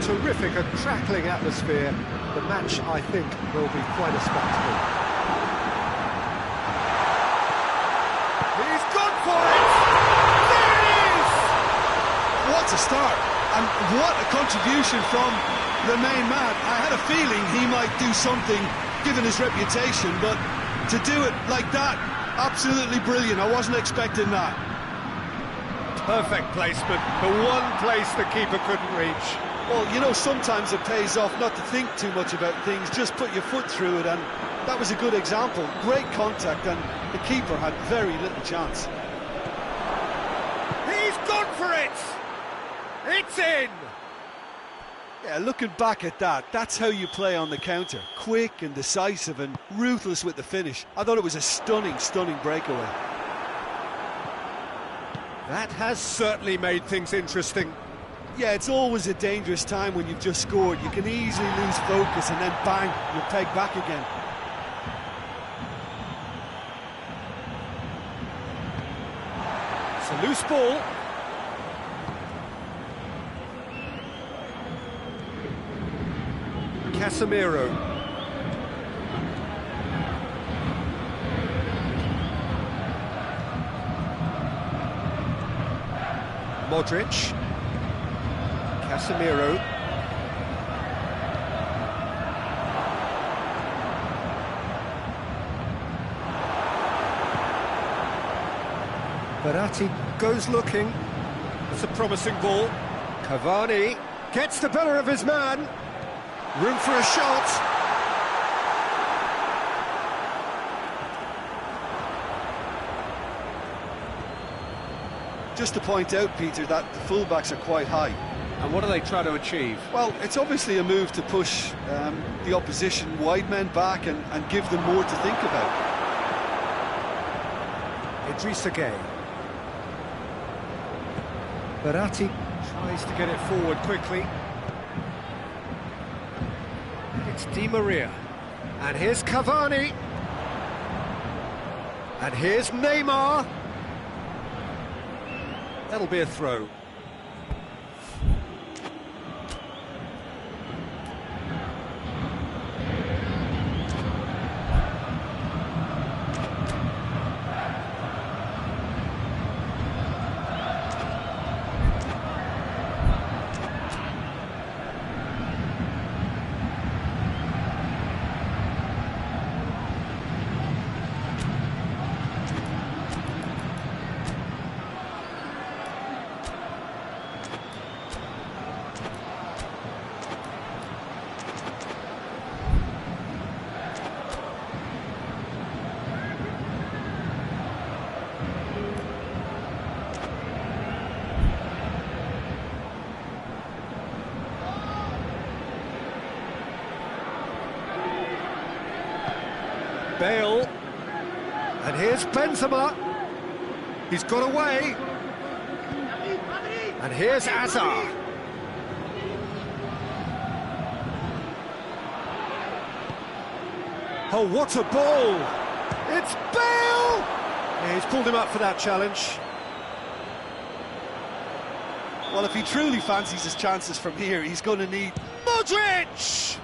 terrific and crackling atmosphere. The match, I think, will be quite a spectacle. He's gone for it! There it is! What a start, and what a contribution from the main man. I had a feeling he might do something, given his reputation, but to do it like that, absolutely brilliant. I wasn't expecting that. Perfect placement, the one place the keeper couldn't reach. Well, you know, sometimes it pays off not to think too much about things, just put your foot through it, and that was a good example. Great contact, and the keeper had very little chance. He's gone for it! It's in! Yeah, looking back at that, that's how you play on the counter. Quick and decisive and ruthless with the finish. I thought it was a stunning, stunning breakaway. That has certainly made things interesting. Yeah, it's always a dangerous time when you've just scored. You can easily lose focus and then bang, you're pegged back again. It's a loose ball. Casemiro. Modric. Casemiro. Verratti goes looking. It's a promising ball. Cavani gets the better of his man. Room for a shot. Just to point out, Peter, that the fullbacks are quite high. And what do they try to achieve? Well, it's obviously a move to push the opposition wide men back and give them more to think about. Idrissa Gueye. Verratti tries to get it forward quickly. It's Di Maria. And here's Cavani. And here's Neymar. That'll be a throw. Bale, and here's Benzema. He's got away, and here's Hazard. Oh, what a ball! It's Bale! Yeah, he's pulled him up for that challenge. Well, if he truly fancies his chances from here, he's going to need Modric!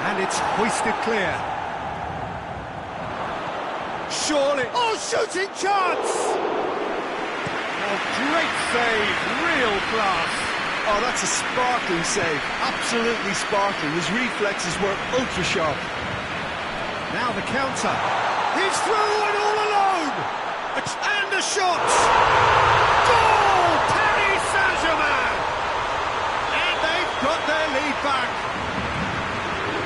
And it's hoisted clear. Surely... Oh, shooting chance! Oh, great save, real class. Oh, that's a sparkling save, absolutely sparkling. His reflexes were ultra-sharp. Now the counter. He's through and all alone! And a shot! Goal! Paris Saint-Germain! And they've got their lead back.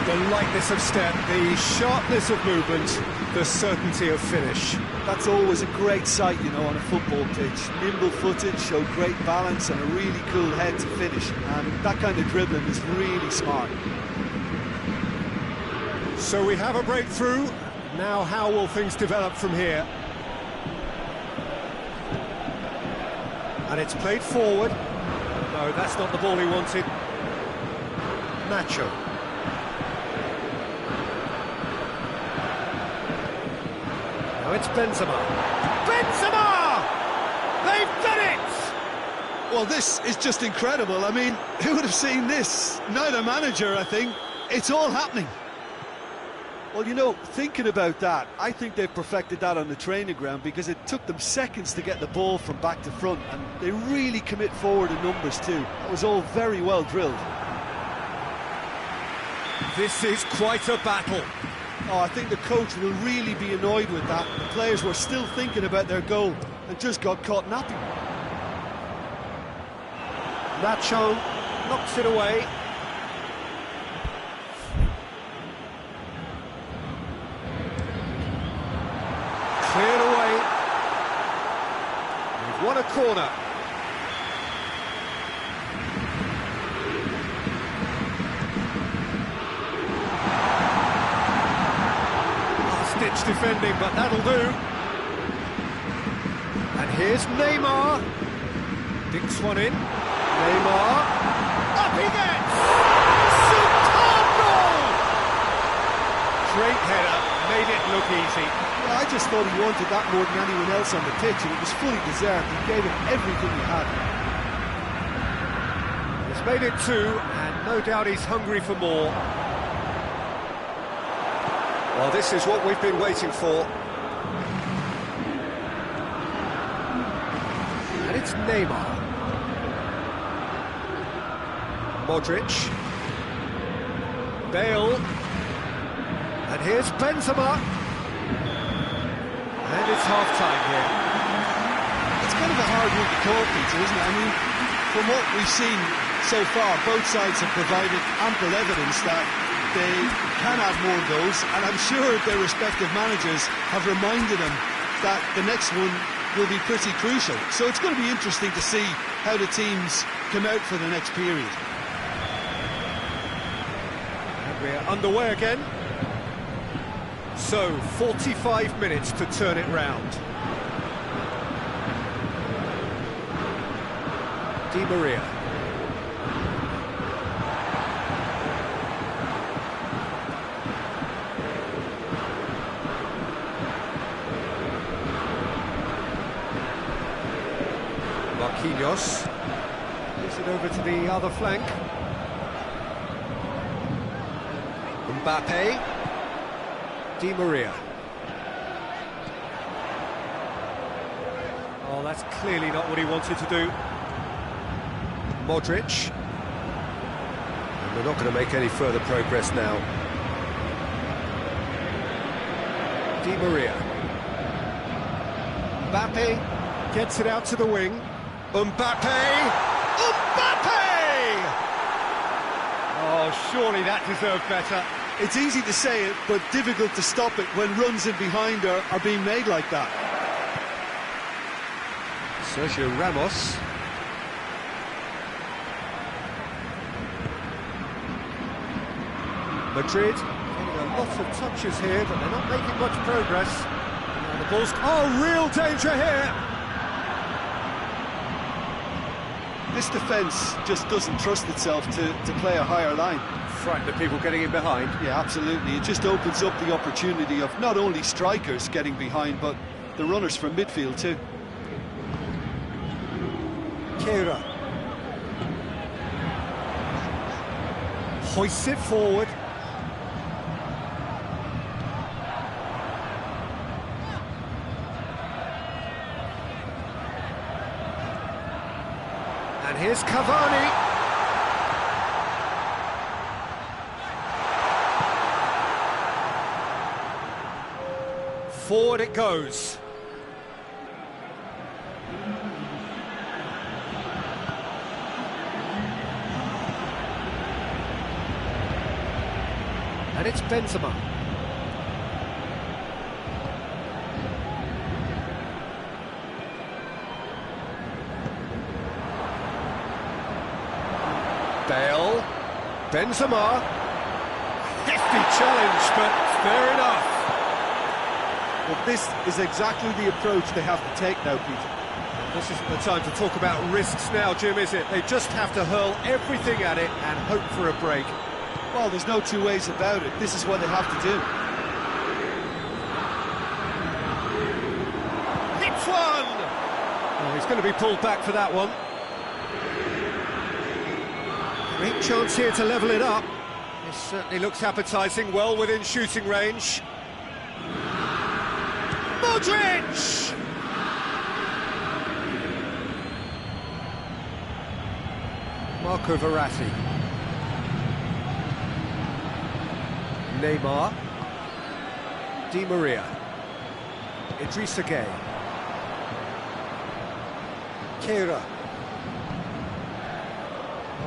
The lightness of step, the sharpness of movement, the certainty of finish. That's always a great sight, you know, on a football pitch. Nimble-footed, showed great balance and a really cool head to finish. And that kind of dribbling is really smart. So we have a breakthrough. Now how will things develop from here? And it's played forward. No, that's not the ball he wanted. Nacho. it's Benzema. Benzema! They've done it! Well, this is just incredible. I mean, who would have seen this? Neither manager, I think. It's all happening. Well, you know, thinking about that, I think they've perfected that on the training ground because it took them seconds to get the ball from back to front, and they really commit forward in numbers too. That was all very well drilled. This is quite a battle. Oh, I think the coach will really be annoyed with that. The players were still thinking about their goal and just got caught napping. Nacho knocks it away. Cleared away. We've won a corner. Last-ditch defending, but that'll do. And here's Neymar. Dinks one in. Neymar. Up he gets! Superb goal! Great header. Made it look easy. Yeah, I just thought he wanted that more than anyone else on the pitch, and it was fully deserved. He gave it everything he had. He's made it 2, and no doubt he's hungry for more. Well, this is what we've been waiting for. And it's Neymar. Modric. Bale. And here's Benzema. And it's half-time here. It's kind of a hard one to call, Peter, isn't it? I mean, from what we've seen so far, both sides have provided ample evidence that they can add more goals, and I'm sure their respective managers have reminded them that the next one will be pretty crucial. So it's going to be interesting to see how the teams come out for the next period. And we're underway again. So, 45 minutes to turn it round. Di Maria. Marquinhos. Gives it over to the other flank. Mbappe. Di Maria. Oh, that's clearly not what he wanted to do. Modric. And we're not going to make any further progress now. Di Maria. Mbappe gets it out to the wing. Mbappe! Mbappe! Oh, surely that deserved better. It's easy to say it, but difficult to stop it when runs in behind are being made like that. Sergio Ramos. Madrid getting a lot of touches here, but they're not making much progress. And the ball's... Oh, real danger here! This defence just doesn't trust itself to play a higher line. Frightened of people getting in behind. Yeah, absolutely. It just opens up the opportunity of not only strikers getting behind, but the runners from midfield too. Keira. Hoists it forward. And here's Cavani. Forward it goes. And it's Benzema. Bale. Benzema. Hefty challenge, but fair enough. Well, this is exactly the approach they have to take now, Peter. This isn't the time to talk about risks now, Jim, is it? They just have to hurl everything at it and hope for a break. Well, there's no two ways about it. This is what they have to do. Oh, he's going to be pulled back for that one. Great chance here to level it up. This certainly looks appetising, well within shooting range. Modric! Marco Verratti. Neymar. Di Maria. Idrissa Gueye. Keira.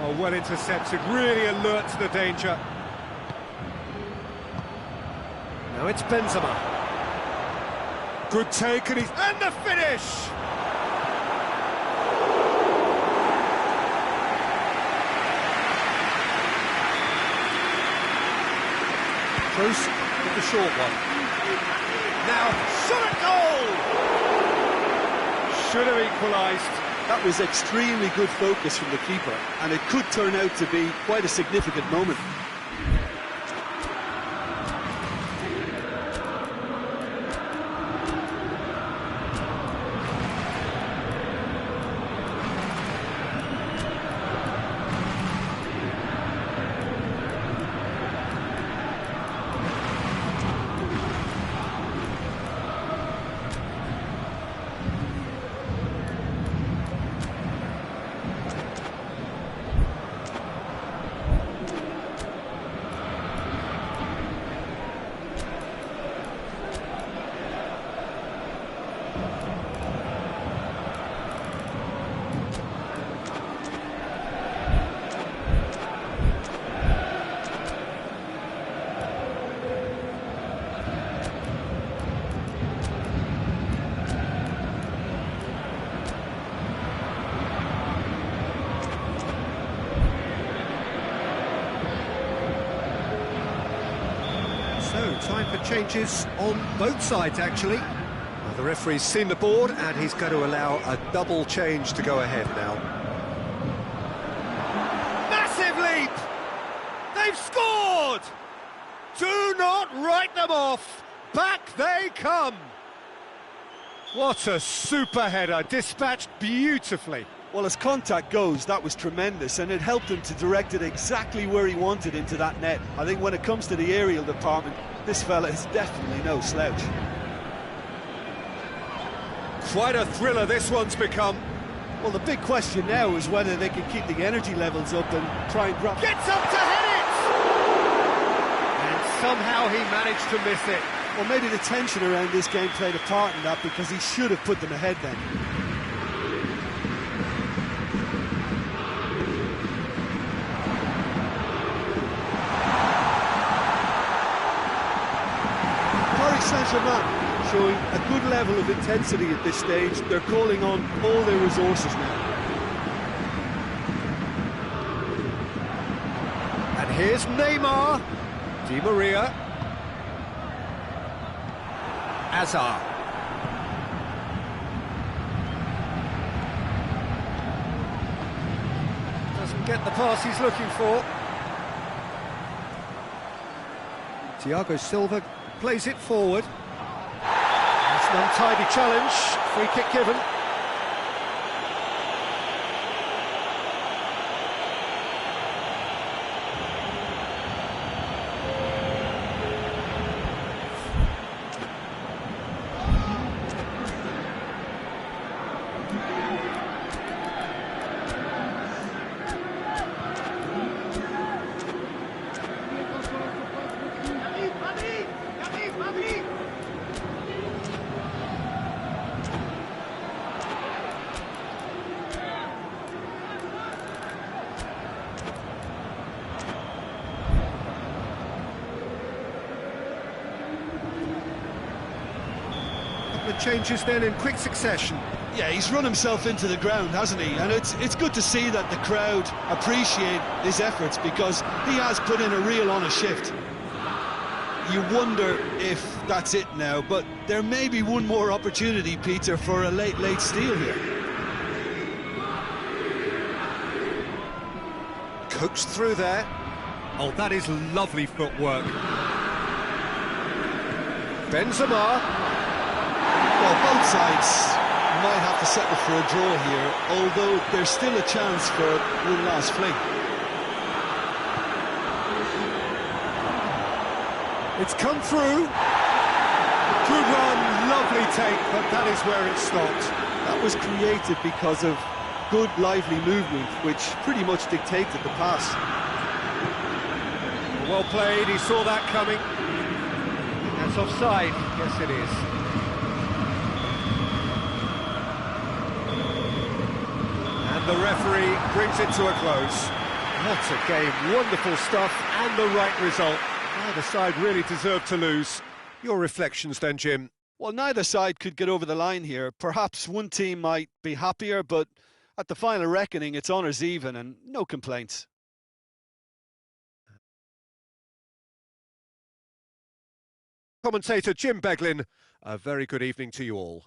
Oh, well intercepted, really alert to the danger. Now it's Benzema. Good take, and the finish! Kroos with the short one. Now, shot at goal! Should have equalised. That was extremely good focus from the keeper, and it could turn out to be quite a significant moment. So, time for changes on both sides, actually. Well, the referee's seen the board, and he's going to allow a double change to go ahead now. Massive leap! They've scored! Do not write them off! Back they come! What a super header, dispatched beautifully. Well, as contact goes, that was tremendous, and it helped him to direct it exactly where he wanted into that net. I think when it comes to the aerial department, this fella is definitely no slouch. Quite a thriller this one's become. Well, the big question now is whether they can keep the energy levels up and try and drop... Gets up to head it! And somehow he managed to miss it. Well, maybe the tension around this game played a part in that, because he should have put them ahead then. Saint-Germain showing a good level of intensity at this stage. They're calling on all their resources now. And here's Neymar, Di Maria, Hazard. Doesn't get the pass he's looking for. Thiago Silva plays it forward. That's an untidy challenge. Free kick given. The changes then in quick succession. Yeah, he's run himself into the ground, hasn't he? And it's good to see that the crowd appreciate his efforts, because he has put in a real honest shift. You wonder if that's it now, but there may be one more opportunity, Peter, for a late steal here. Coaxed through there. Oh, that is lovely footwork. Benzema. Well, both sides might have to settle for a draw here, although there's still a chance for one last fling. It's come through. Good run, lovely take, but that is where it stopped. That was created because of good, lively movement, which pretty much dictated the pass. Well played, he saw that coming. That's offside, yes it is. And the referee brings it to a close. What a game, wonderful stuff, and the right result. Neither side really deserved to lose. Your reflections then, Jim? Well, neither side could get over the line here. Perhaps one team might be happier, but at the final reckoning, it's honours even and no complaints. Commentator Jim Beglin, a very good evening to you all.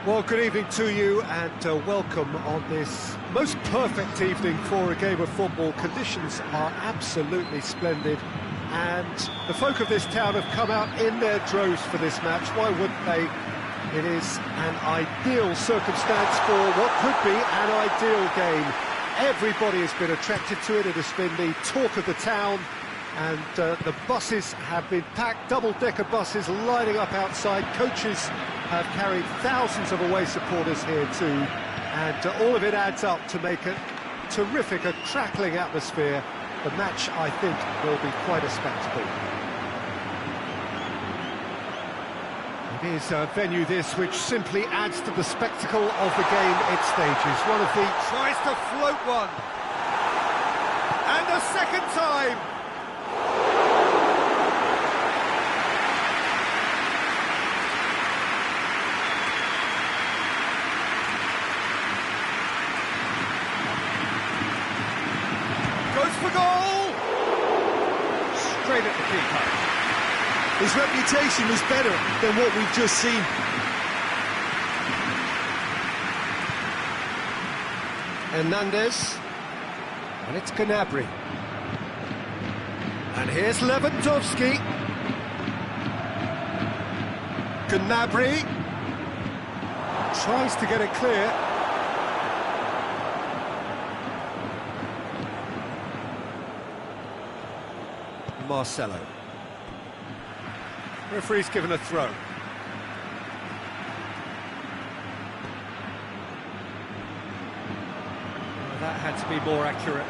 Well, good evening to you and welcome on this most perfect evening for a game of football. Conditions are absolutely splendid and the folk of this town have come out in their droves for this match. Why wouldn't they? It is an ideal circumstance for what could be an ideal game. Everybody has been attracted to it. It has been the talk of the town. And the buses have been packed, double-decker buses lining up outside. Coaches have carried thousands of away supporters here too. And all of it adds up to make a terrific, a crackling atmosphere. The match, I think, will be quite a spectacle. It is a venue this which simply adds to the spectacle of the game it stages. One of the... tries to float one. And a second time. Goes for goal! Straight at the keeper. His reputation was better than what we've just seen. Hernandez. And it's Gnabry. And here's Lewandowski. Gnabry. Tries to get it clear. Marcelo. Referee's given a throw. Well, that had to be more accurate.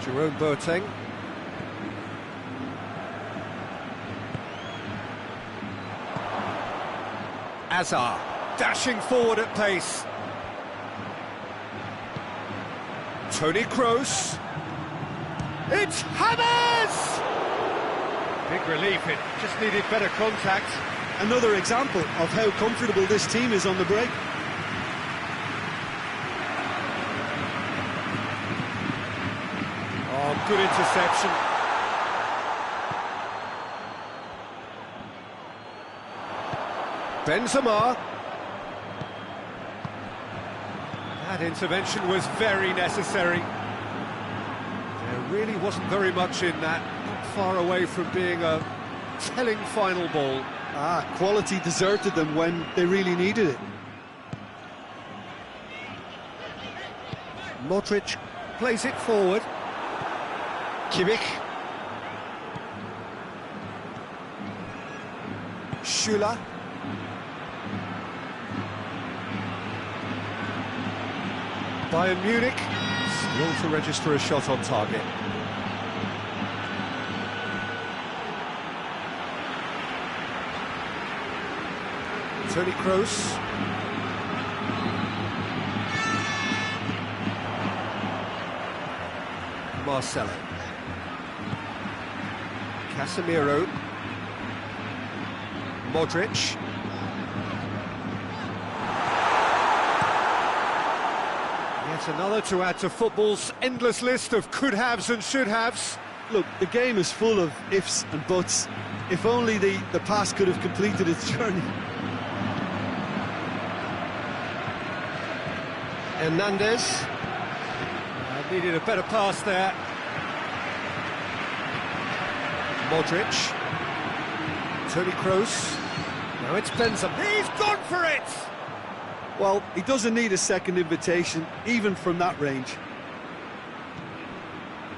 Jerome Boateng. Azar, dashing forward at pace. Toni Kroos. It's James! Big relief, it just needed better contact. Another example of how comfortable this team is on the break. Oh, good interception. Benzema. That intervention was very necessary. There really wasn't very much in that. Not far away from being a telling final ball. Quality deserted them when they really needed it. Modric plays it forward. Kimmich. Schüller. Bayern Munich still to register a shot on target. Toni Kroos. Marcelo. Casemiro. Modric. Yet another to add to football's endless list of could-haves and should-haves. Look, the game is full of ifs and buts. If only the pass could have completed its journey. Hernandez. Needed a better pass there. Modric. Toni Kroos. Now it's Benzema. He's gone for it! Well, he doesn't need a second invitation, even from that range.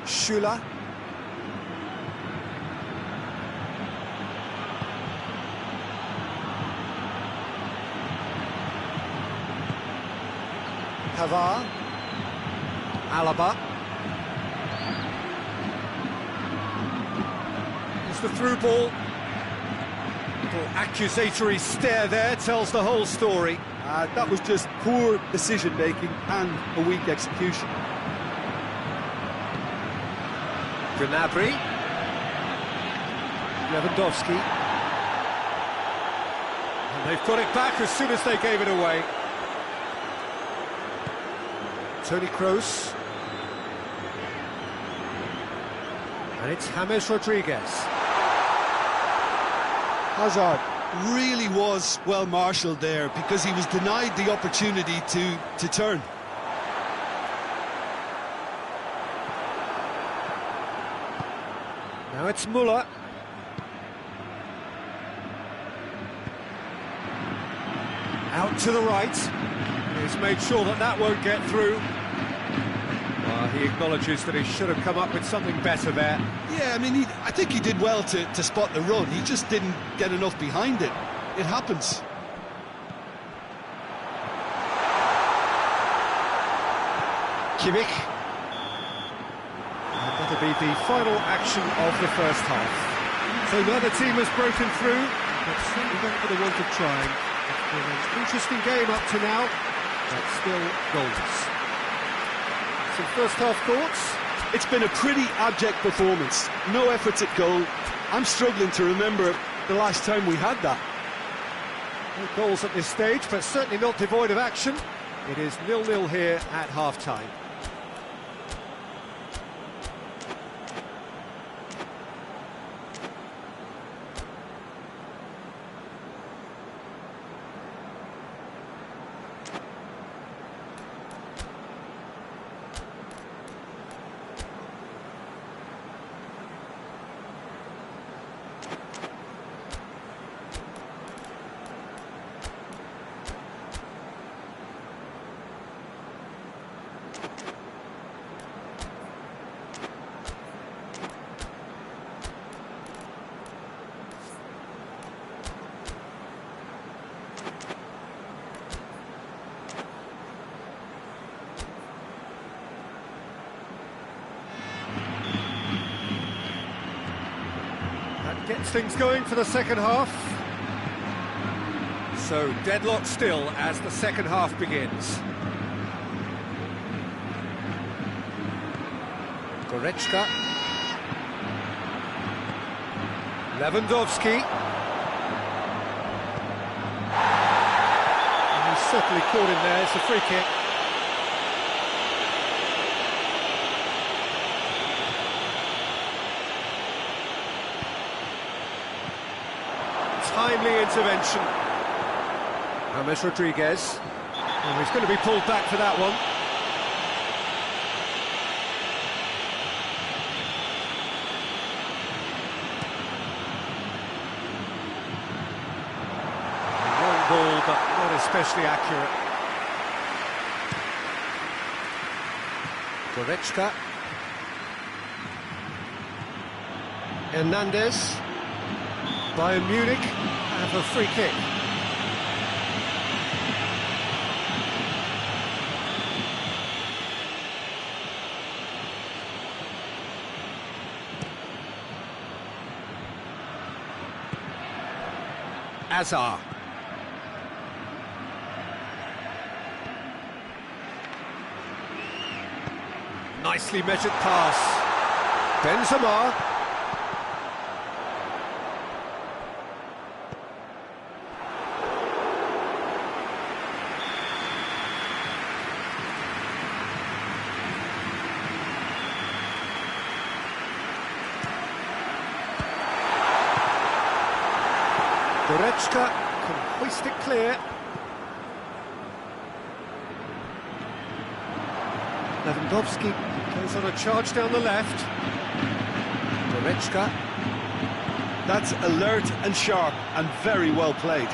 Schüller. Pavard. Alaba. It's the through ball. Little accusatory stare there tells the whole story. That was just poor decision-making and a weak execution. Gnabry. Lewandowski. And they've got it back as soon as they gave it away. Toni Kroos. And it's James Rodriguez. Hazard. really was well marshalled there, because he was denied the opportunity to turn. Now it's Muller. Out to the right. He's made sure that that won't get through. Well, he acknowledges that he should have come up with something better there. Yeah, I mean, I think he did well to spot the run. He just didn't get enough behind it. It happens. Kimmich. And that'll be the final action of the first half. So neither team has broken through, but certainly not for the want of trying. It's been an interesting game up to now, but still goals. Some first half thoughts? It's been a pretty abject performance. No efforts at goal. I'm struggling to remember the last time we had that. No goals at this stage, but certainly not devoid of action. It is 0-0 here at half-time. Gets things going for the second half. So deadlock still as the second half begins. Goretzka. Lewandowski. And he's certainly caught in there. It's a free kick. Timely intervention. James Rodriguez. Oh, he's going to be pulled back for that one. Long ball, but not especially accurate. Goretzka. Hernandez. Bayern Munich have a free kick. Azar. Nicely measured pass. Benzema. Goretzka can hoist it clear. Lewandowski goes on a charge down the left. Goretzka. That's alert and sharp and very well played.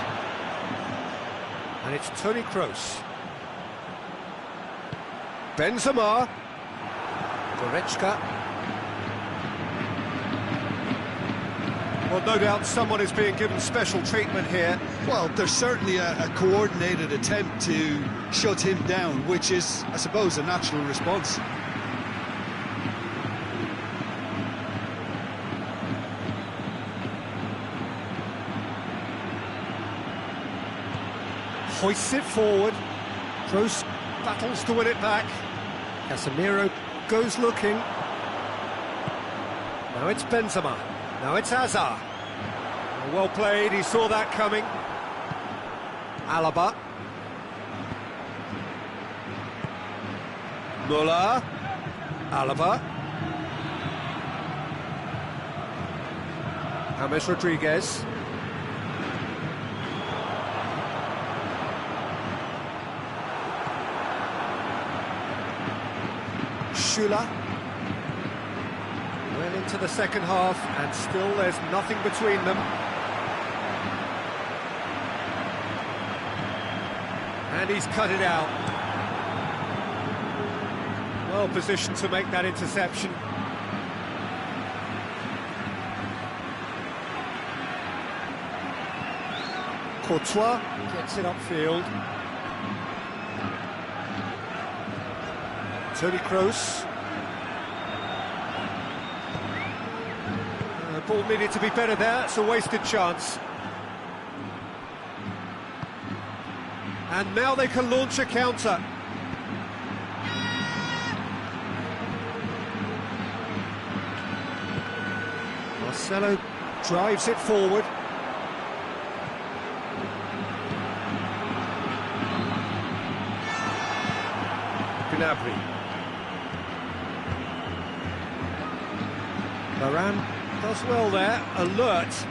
And it's Toni Kroos. Benzema. Goretzka. Well, no doubt someone is being given special treatment here. Well, there's certainly a coordinated attempt to shut him down, which is, I suppose, a natural response. Hoists it forward. Kroos battles to win it back. Casemiro goes looking. Now it's Benzema. Now it's Hazard. Well played, he saw that coming. Alaba. Muller. Alaba. James Rodriguez. Tula. Well into the second half, and still there's nothing between them. And he's cut it out. Well positioned to make that interception. Courtois gets it upfield. Toni Kroos. The ball needed to be better there, it's a wasted chance. And now they can launch a counter. Marcelo drives it forward. Gnabry. Varane does well there, alert.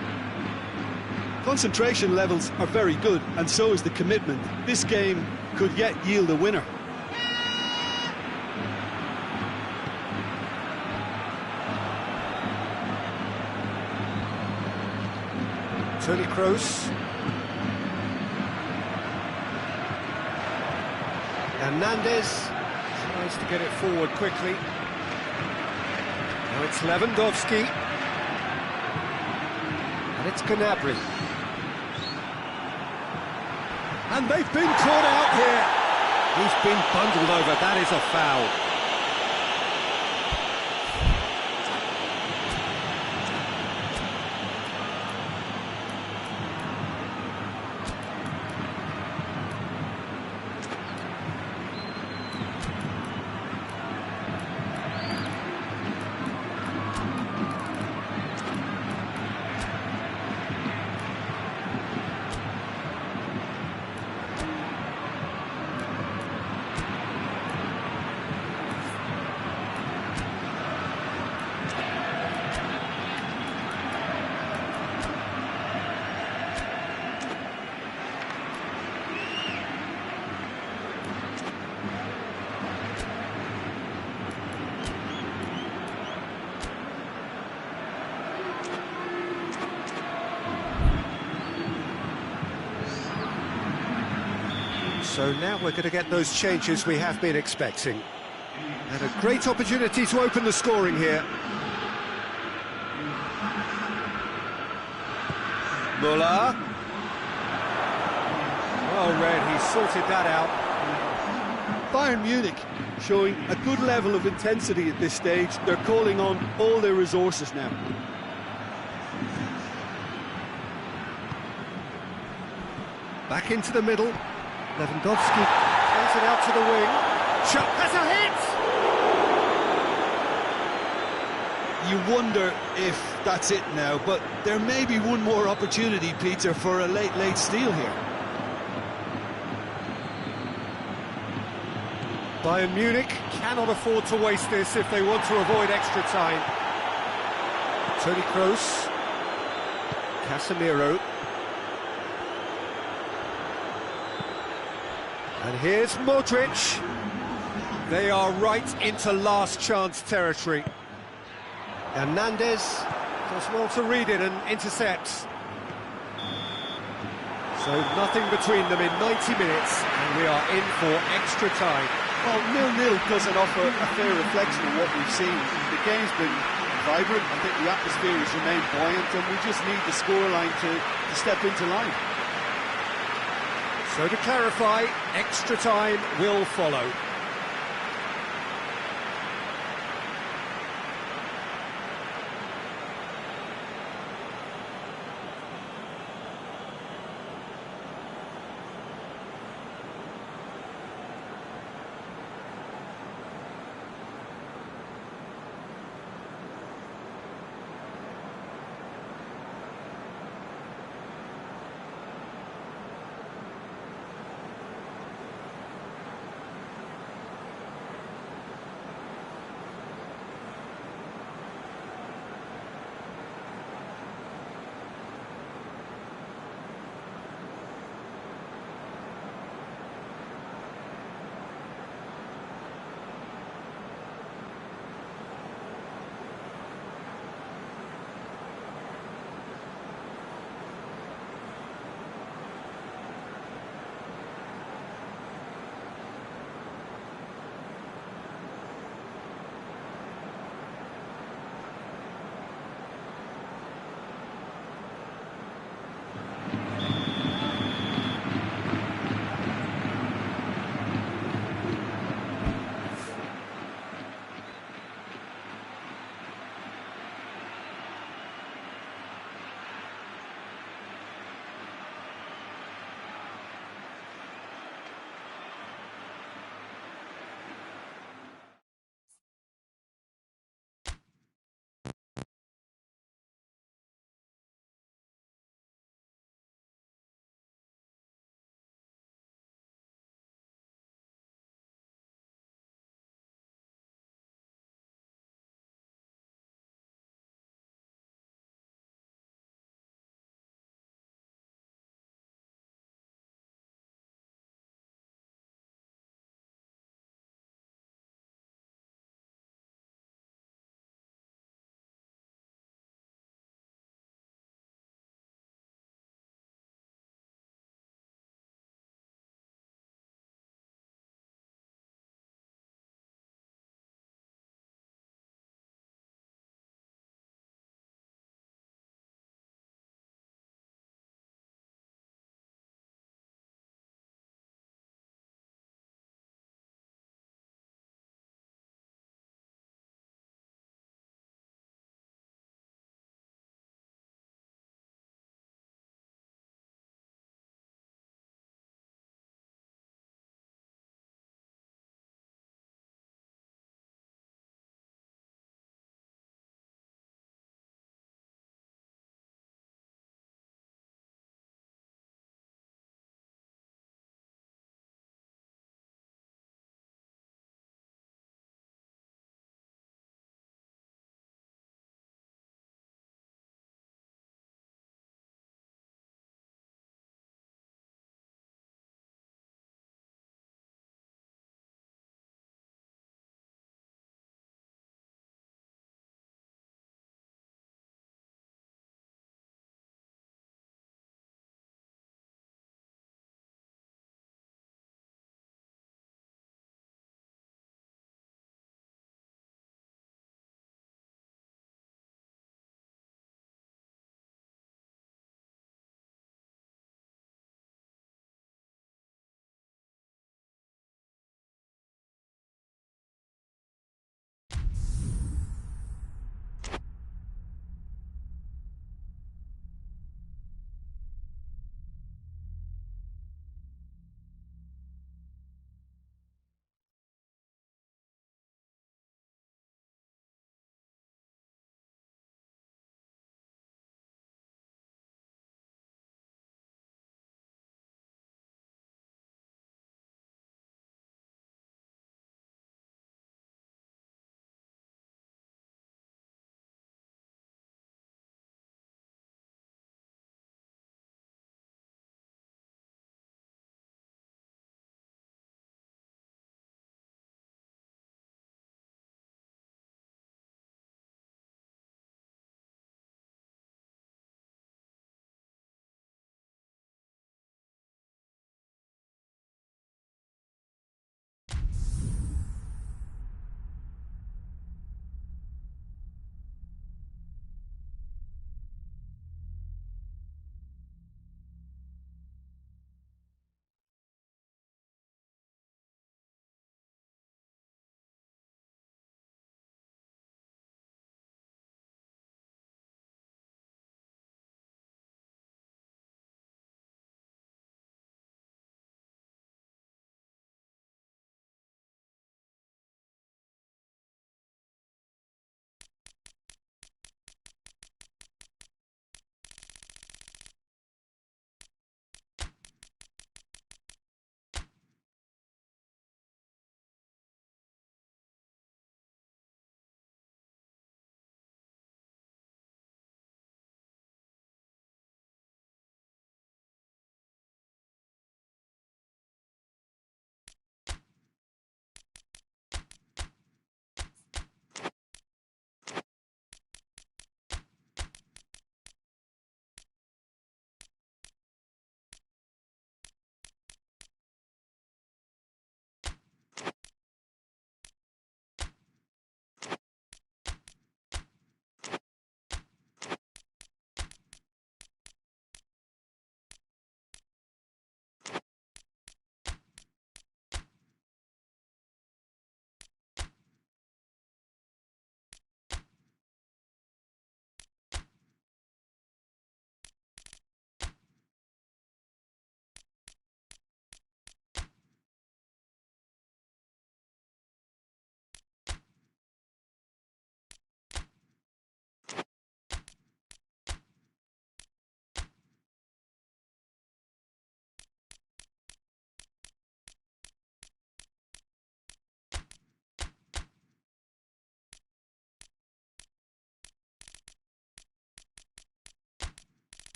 Concentration levels are very good, and so is the commitment. This game could yet yield a winner. Toni Kroos. Hernandez tries to get it forward quickly. Now it's Lewandowski. And it's Gnabry. And they've been caught out here. He's been bundled over, that is a foul. So now we're going to get those changes we have been expecting. And a great opportunity to open the scoring here. Muller. Well read, he sorted that out. Bayern Munich showing a good level of intensity at this stage. They're calling on all their resources now. Back into the middle. Lewandowski plays it out to the wing. Shot has a hit! You wonder if that's it now, but there may be one more opportunity, Peter, for a late steal here. Bayern Munich cannot afford to waste this if they want to avoid extra time. Toni Kroos. Casemiro. And here's Modric. They are right into last chance territory. Hernandez does well to read it and intercepts. So nothing between them in 90 minutes, and we are in for extra time. Well, 0-0 doesn't offer a fair reflection of what we've seen. The game's been vibrant. I think the atmosphere has remained buoyant, and we just need the scoreline to step into line. So to clarify, extra time will follow.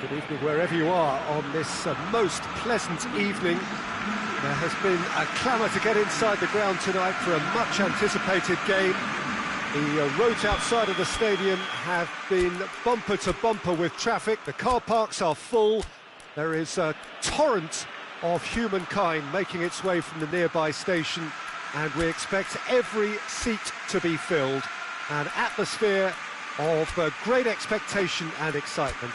Good evening wherever you are on this most pleasant evening. There has been a clamour to get inside the ground tonight for a much anticipated game. The roads outside of the stadium have been bumper to bumper with traffic. The car parks are full. There is a torrent of humankind making its way from the nearby station, and we expect every seat to be filled. An atmosphere of great expectation and excitement.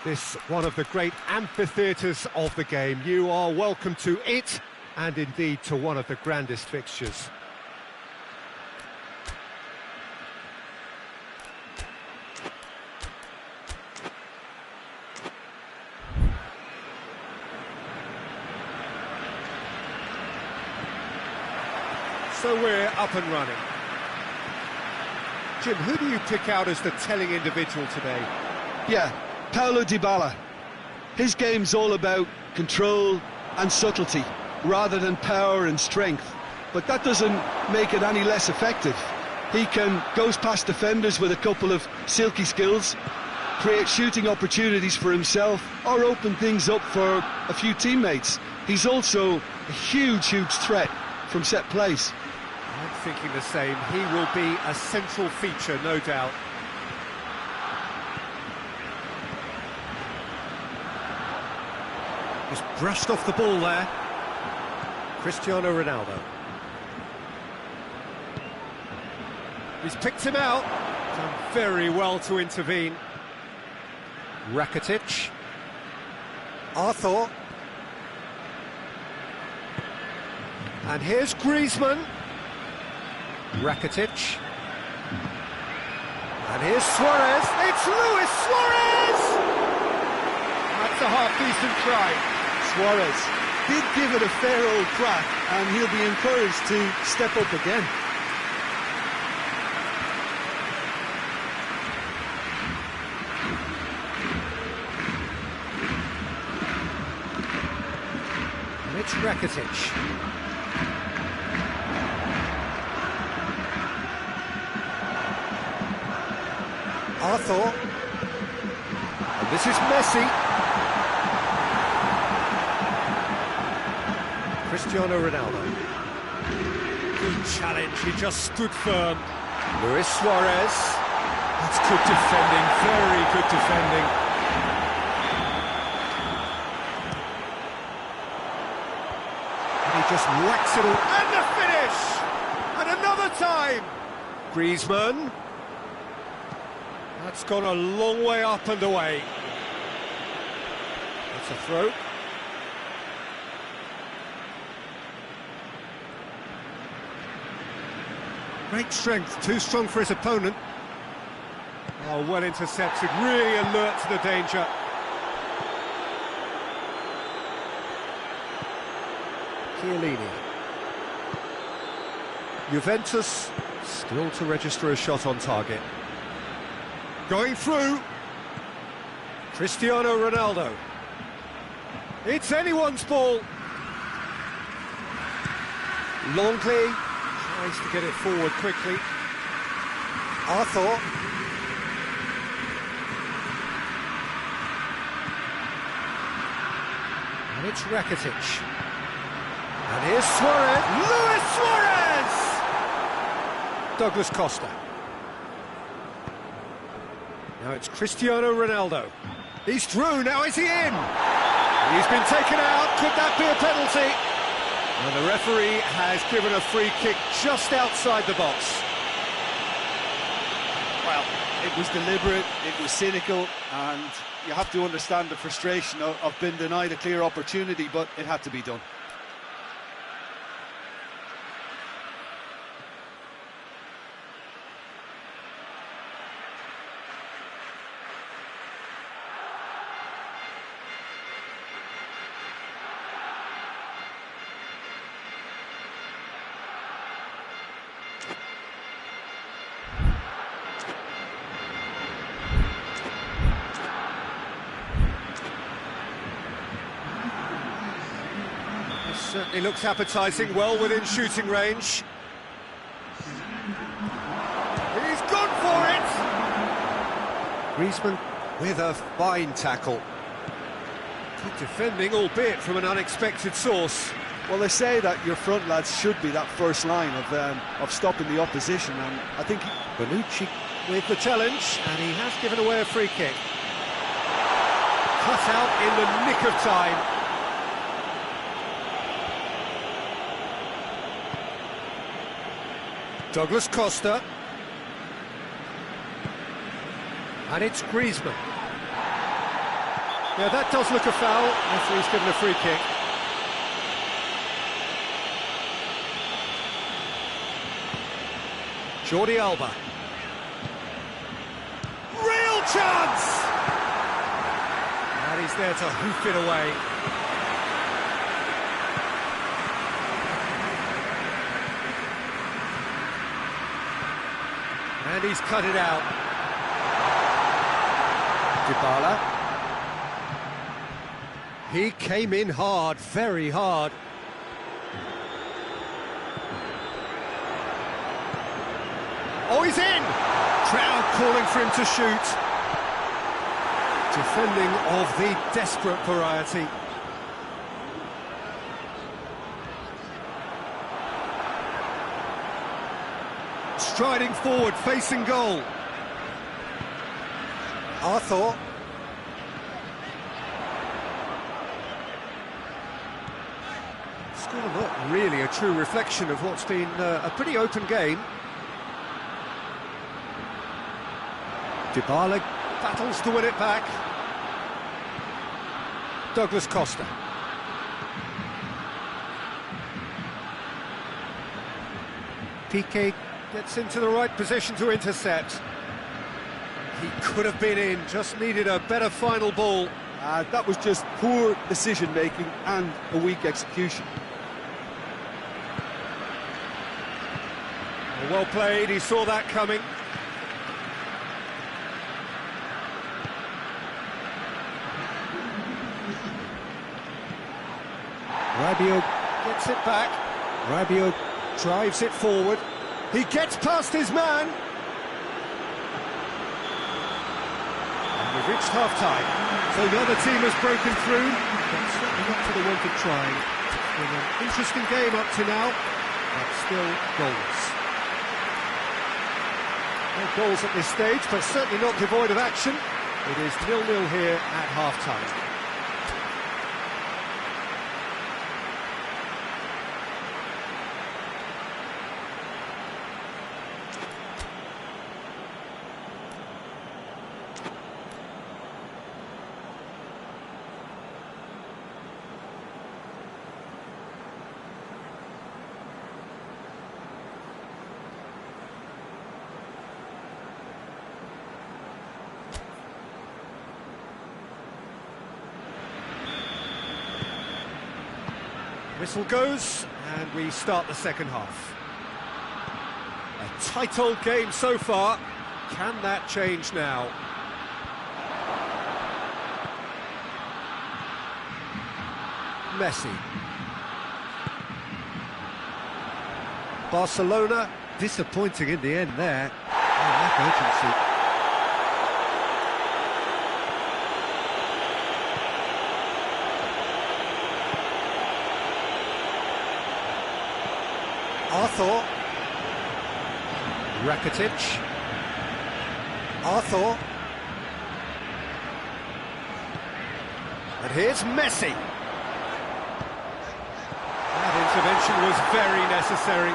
This one of the great amphitheatres of the game. You are welcome to it, and indeed to one of the grandest fixtures. So we're up and running. Jim, who do you pick out as the telling individual today? Yeah, Paulo Dybala. His game's all about control and subtlety, rather than power and strength. But that doesn't make it any less effective. He goes past defenders with a couple of silky skills, create shooting opportunities for himself, or open things up for a few teammates. He's also a huge threat from set plays. I'm thinking the same. He will be a central feature, no doubt. Just brushed off the ball there. Cristiano Ronaldo. He's picked him out. Done very well to intervene. Rakitic. Arthur. And here's Griezmann. Rakitic. And here's Suarez. It's Luis Suarez! That's a half-decent try. Suarez did give it a fair old crack, and he'll be encouraged to step up again. And it's Rakitic. Arthur. And this is Messi. Cristiano Ronaldo. Good challenge, he just stood firm. Luis Suarez. That's good defending, very good defending. And he just whacks it all. And the finish! And another time! Griezmann. That's gone a long way up and away. That's a throw. Great strength, too strong for his opponent. Oh, well intercepted, really alert to the danger. Chiellini. Juventus still to register a shot on target. Going through. Cristiano Ronaldo. It's anyone's ball. Longley tries to get it forward quickly. Arthur. And it's Rakitic. And here's Suarez. Luis Suarez! Douglas Costa. Now it's Cristiano Ronaldo. He's through, now is he in? He's been taken out, could that be a penalty? And the referee has given a free kick just outside the box. Well, it was deliberate, it was cynical, and you have to understand the frustration of being denied a clear opportunity, but it had to be done. Certainly looks appetising, well within shooting range. He's gone for it! Griezmann with a fine tackle. Good defending, albeit from an unexpected source. Well, they say that your front lads should be that first line of stopping the opposition, and I think Bonucci with the challenge, and he has given away a free kick. Cut out in the nick of time. Douglas Costa. And it's Griezmann. Yeah, that does look a foul. Referee's given a free kick. Jordi Alba. Real chance! And he's there to hoof it away. And he's cut it out. Dybala. He came in hard, very hard. Oh, he's in! Crowd calling for him to shoot. Defending of the desperate variety. Striding forward, facing goal. Arthur. Still not really a true reflection of what's been a pretty open game. Dybala battles to win it back. Douglas Costa. Piqué gets into the right position to intercept. He could have been in, just needed a better final ball. That was just poor decision-making and a weak execution. Well played, he saw that coming. Rabiot gets it back. Rabiot drives it forward. He gets past his man. And we've reached half-time. So the other team has broken through, but certainly not to the want of trying. It's been an interesting game up to now, but still goals. No goals at this stage, but certainly not devoid of action. It is 0-0 here at half-time. Whistle goes, and we start the second half. A tight old game so far. Can that change now? Messi. Barcelona, disappointing in the end there. Oh, lack urgency. Arthur. Rakitic. Arthur. And here's Messi. That intervention was very necessary.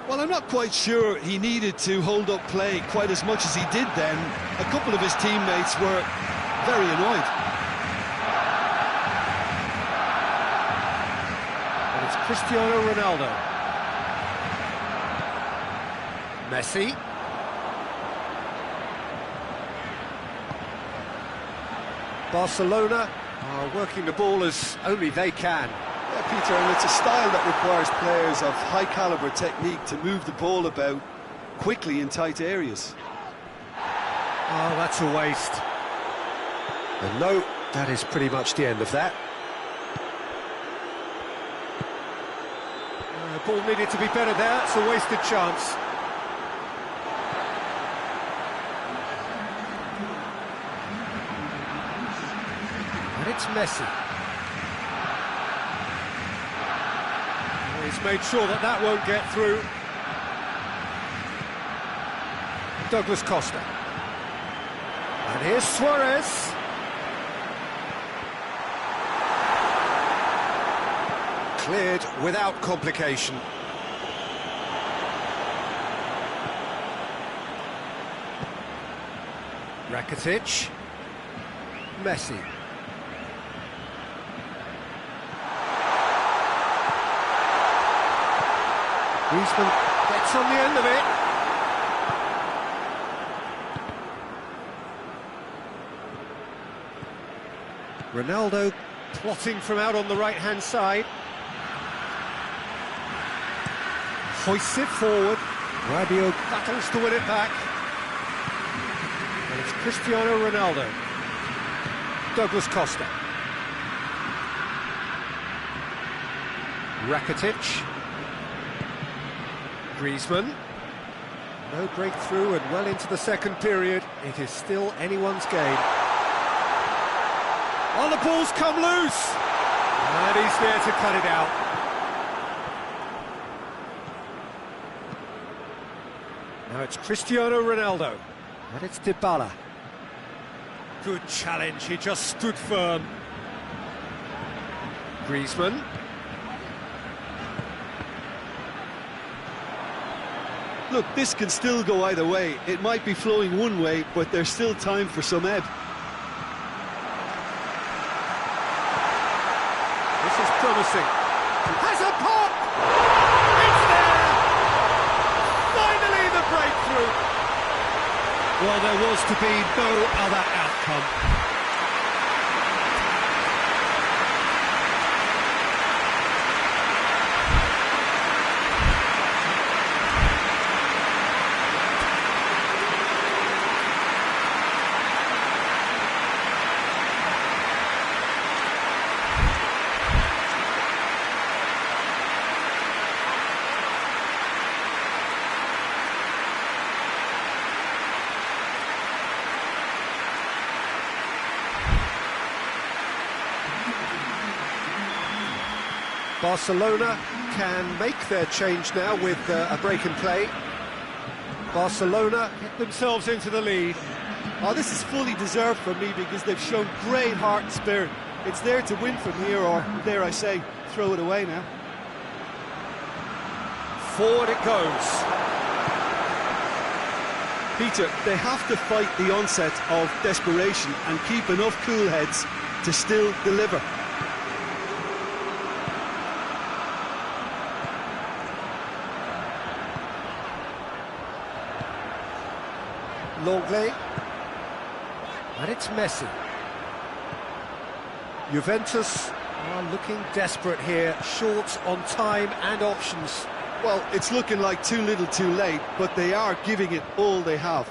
Well, I'm not quite sure he needed to hold up play quite as much as he did then. A couple of his teammates were very annoyed. Cristiano Ronaldo. Messi. Barcelona are working the ball as only they can. Yeah, Peter, and it's a style that requires players of high-caliber technique to move the ball about quickly in tight areas. Oh, that's a waste. And no, that is pretty much the end of that. The ball needed to be better there, it's a wasted chance. it's Messi. He's made sure that that won't get through. Douglas Costa. And here's Suarez. Cleared without complication. Rakitic. Messi. Griezmann gets on the end of it. Ronaldo plotting from out on the right-hand side. Hoists it forward. Rabiot battles to win it back. And it's Cristiano Ronaldo. Douglas Costa. Rakitic. Griezmann. No breakthrough and well into the second period. It is still anyone's game. Oh, the ball's come loose! And he's there to cut it out. Now it's Cristiano Ronaldo. And it's Dybala. Good challenge, he just stood firm. Griezmann. Look, this can still go either way. It might be flowing one way, but there's still time for some ebb. This is promising. Has a pop! It's there! Finally the breakthrough! Well, there was to be no other outcome. Barcelona can make their change now with a break in play. Barcelona get themselves into the lead. Oh, this is fully deserved for me because they've shown great heart and spirit. It's there to win from here, or dare I say, throw it away now. Forward it goes. Peter, they have to fight the onset of desperation and keep enough cool heads to still deliver. Longley, and it's Messi. Juventus are looking desperate here, short on time and options. Well, it's looking like too little too late, but they are giving it all they have.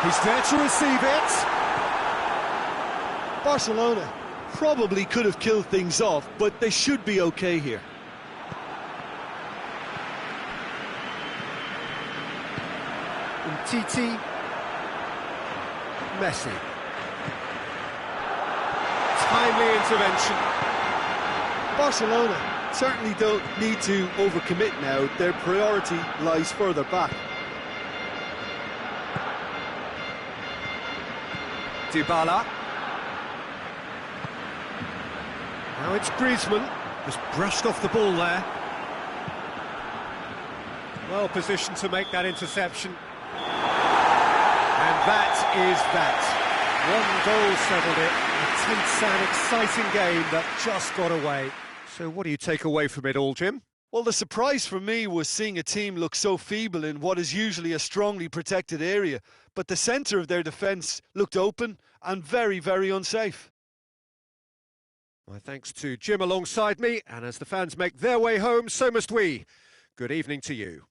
He's there to receive it. Barcelona probably could have killed things off, but they should be okay here. Titi, Messi. Timely intervention. Barcelona certainly don't need to overcommit now. Their priority lies further back. Dybala. Now it's Griezmann. Just brushed off the ball there. Well positioned to make that interception. And that is that. One goal settled it. A tense and exciting game that just got away. So what do you take away from it all, Jim? Well, the surprise for me was seeing a team look so feeble in what is usually a strongly protected area. But the centre of their defence looked open and very, very unsafe. My thanks to Jim alongside me. And as the fans make their way home, so must we. Good evening to you.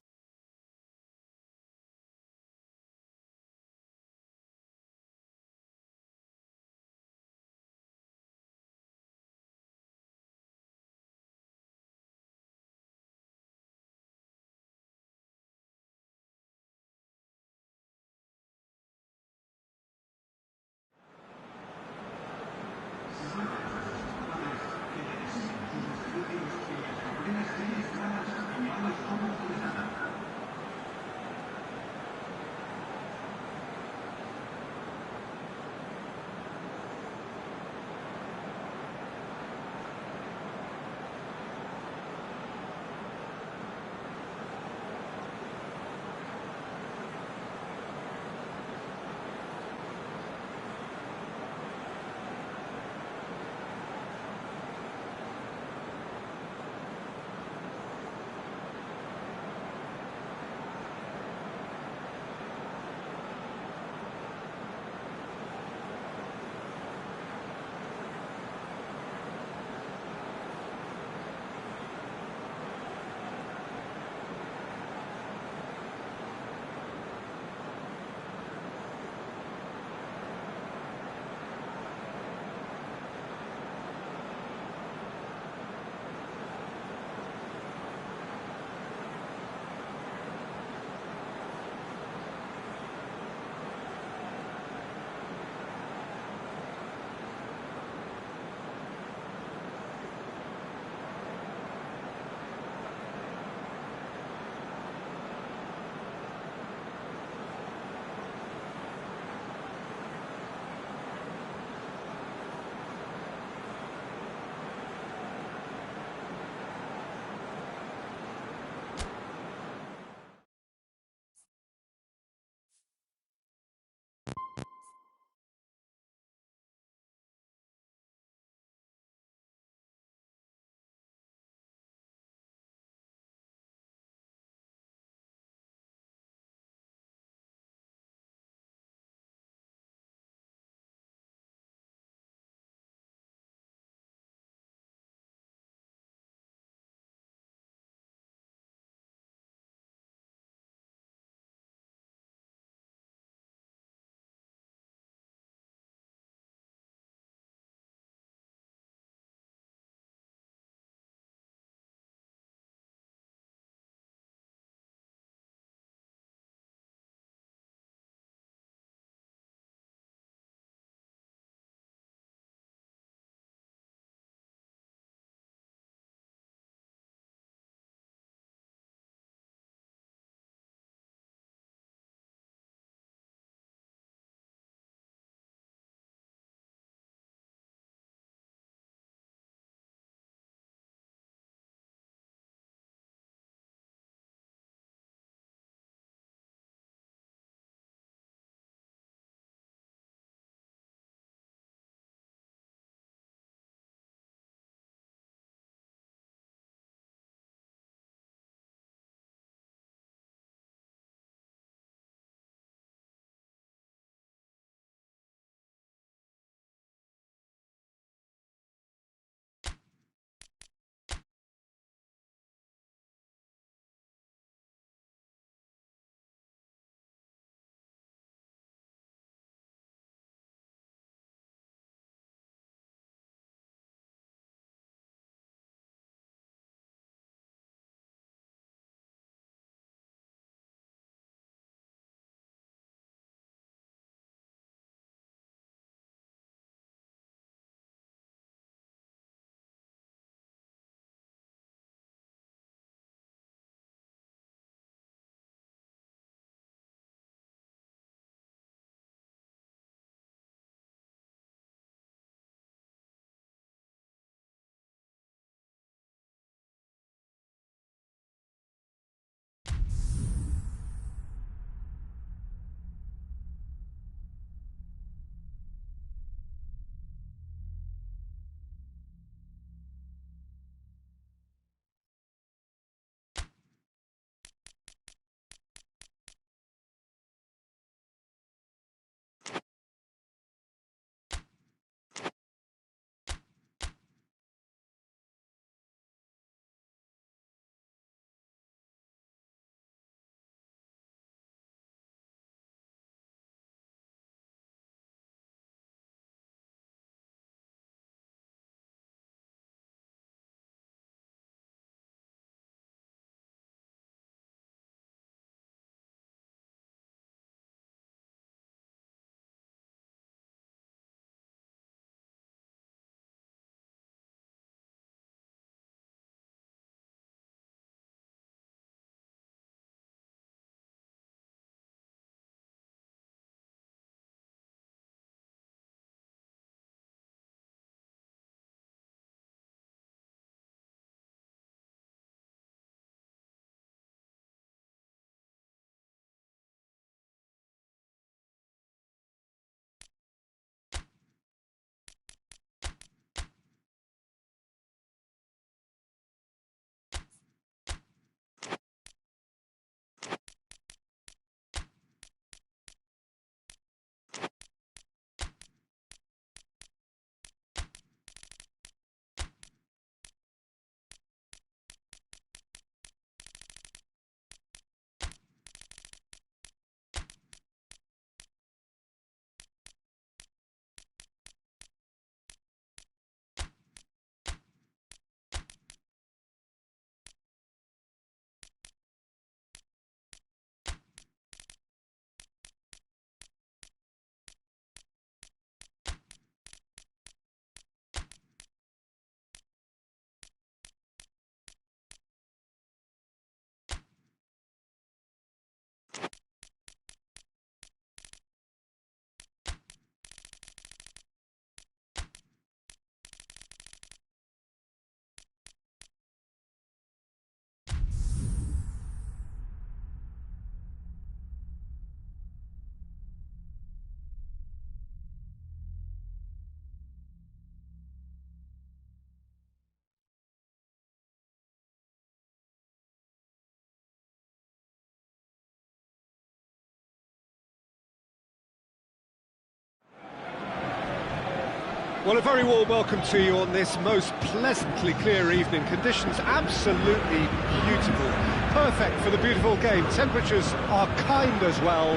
Well, a very warm welcome to you on this most pleasantly clear evening. Conditions absolutely beautiful. Perfect for the beautiful game. Temperatures are kind as well.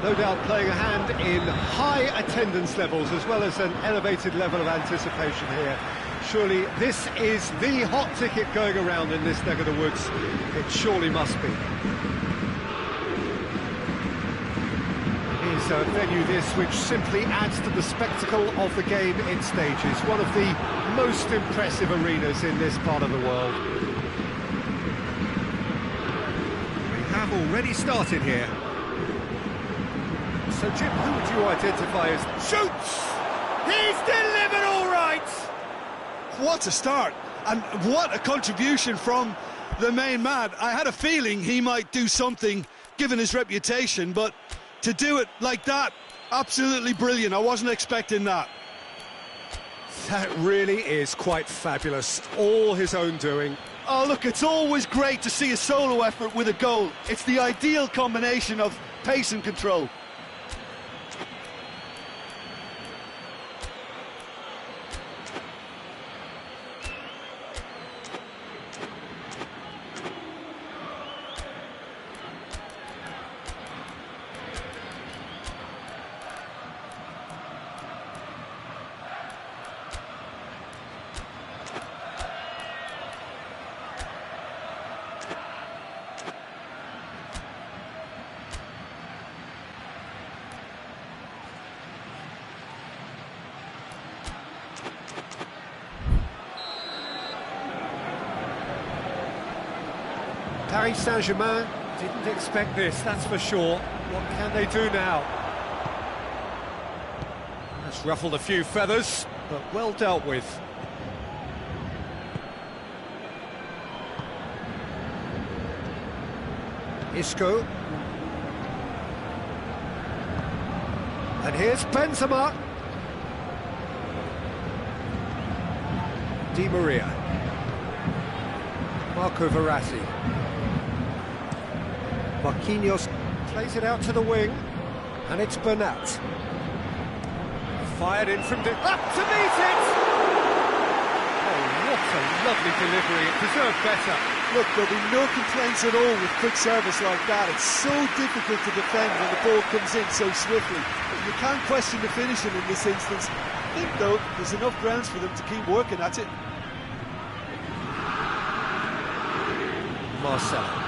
No doubt playing a hand in high attendance levels as well as an elevated level of anticipation here. Surely this is the hot ticket going around in this neck of the woods. It surely must be. It's a venue this which simply adds to the spectacle of the game it stages. One of the most impressive arenas in this part of the world. We have already started here. So Jim, who would you identify as... Shoots! He's delivered all right! What a start, and what a contribution from the main man. I had a feeling he might do something, given his reputation, but to do it like that, absolutely brilliant. I wasn't expecting that. That really is quite fabulous. All his own doing. Oh, look, it's always great to see a solo effort with a goal. It's the ideal combination of pace and control. Paris Saint-Germain didn't expect this, that's for sure. What can they do now? That's ruffled a few feathers, but well dealt with. Isco. And here's Benzema. Di Maria. Marco Verratti. Marquinhos plays it out to the wing, and it's Bernat. Fired in from... up to meet it! Oh, what a lovely delivery, it deserved better. Look, there'll be no complaints at all with quick service like that. It's so difficult to defend when the ball comes in so swiftly. But you can't question the finishing in this instance. I think, though, there's enough grounds for them to keep working at it. Marcelo.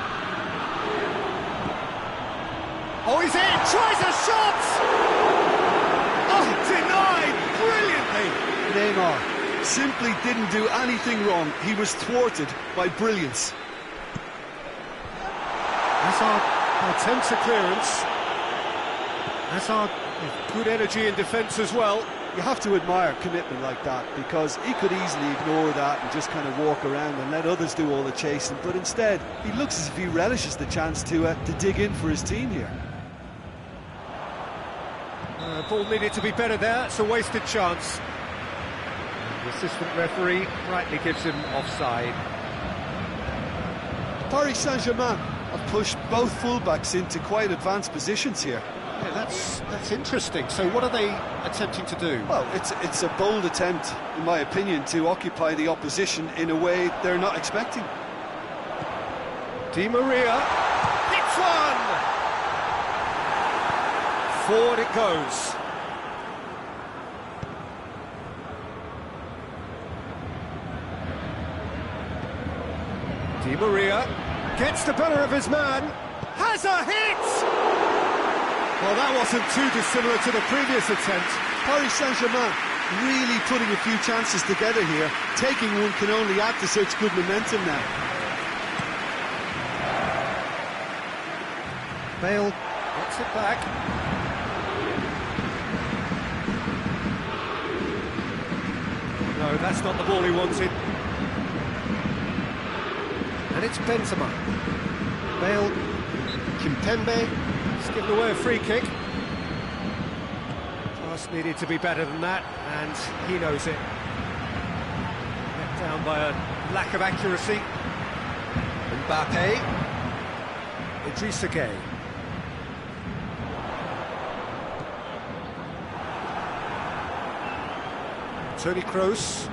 Oh, he's in! Tries a shot! Oh, denied! Brilliantly! Neymar simply didn't do anything wrong. He was thwarted by brilliance. Hazard attempts a clearance. Hazard with good energy in defence as well. You have to admire commitment like that, because he could easily ignore that and just kind of walk around and let others do all the chasing, but instead he looks as if he relishes the chance to dig in for his team here. Ball needed to be better there, it's a wasted chance. The assistant referee rightly gives him offside. Paris Saint-Germain have pushed both fullbacks into quite advanced positions here. Yeah, that's interesting. So what are they attempting to do? Well, it's a bold attempt, in my opinion, to occupy the opposition in a way they're not expecting. Di Maria hits one! Forward it goes. Di Maria gets the better of his man. Has a hit! Well, that wasn't too dissimilar to the previous attempt. Paris Saint-Germain really putting a few chances together here. Taking one can only add to such good momentum now. Bale gets it back. No, that's not the ball he wanted. And it's Benzema. Bale, Kimpembe, he's given away a free kick. Pass needed to be better than that, and he knows it. Let down by a lack of accuracy. Mbappe. Idrissa Gueye. Toni Kroos.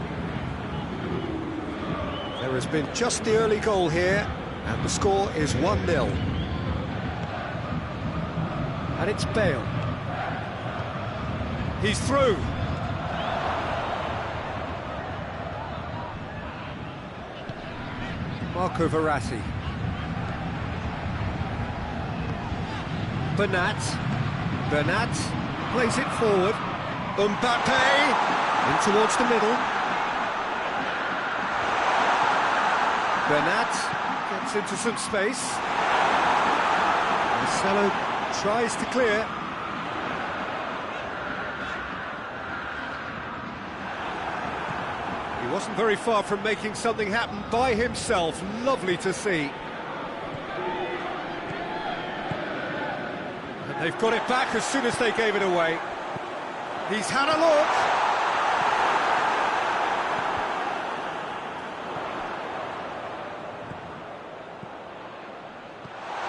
There has been just the early goal here, and the score is 1-0. And it's Bale. He's through. Marco Verratti. Bernat plays it forward. Mbappe in towards the middle. Bernat gets into some space. Marcelo tries to clear. He wasn't very far from making something happen by himself. Lovely to see. And they've got it back as soon as they gave it away. He's had a look.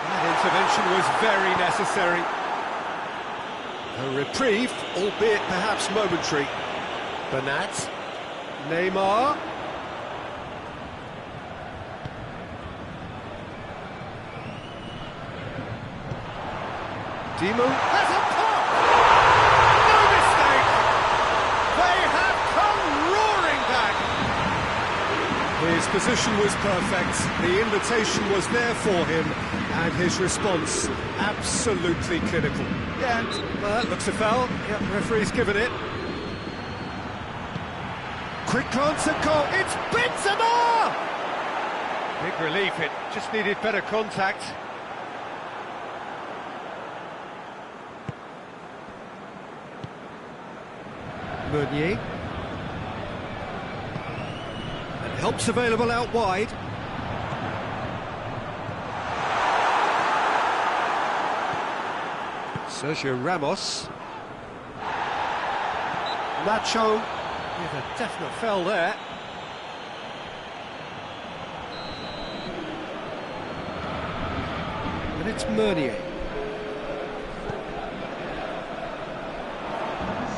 That intervention was very necessary. A reprieve, albeit perhaps momentary. Bernat. Neymar. Dimu has a pop! No mistake! They have come roaring back! His position was perfect, the invitation was there for him, and his response absolutely clinical. Yeah, that looks a foul. Yep, referee's given it. Quick glance at goal, it's Benzema! Big relief, it just needed better contact. Meunier. And help's available out wide. Sergio Ramos. Nacho with a definite foul there. And it's Meunier.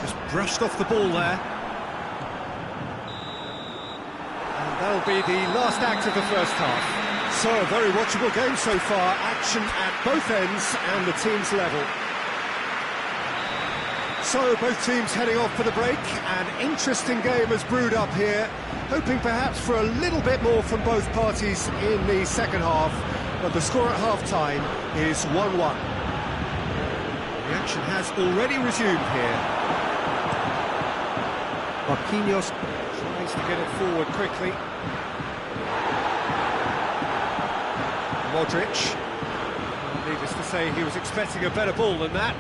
Just brushed off the ball there. And that'll be the last act of the first half. So, a very watchable game so far. Action at both ends and the team's level. So, both teams heading off for the break. An interesting game has brewed up here, hoping perhaps for a little bit more from both parties in the second half, but the score at half-time is 1-1. The action has already resumed here. Marquinhos tries to get it forward quickly. Modric. Well, needless to say, he was expecting a better ball than that.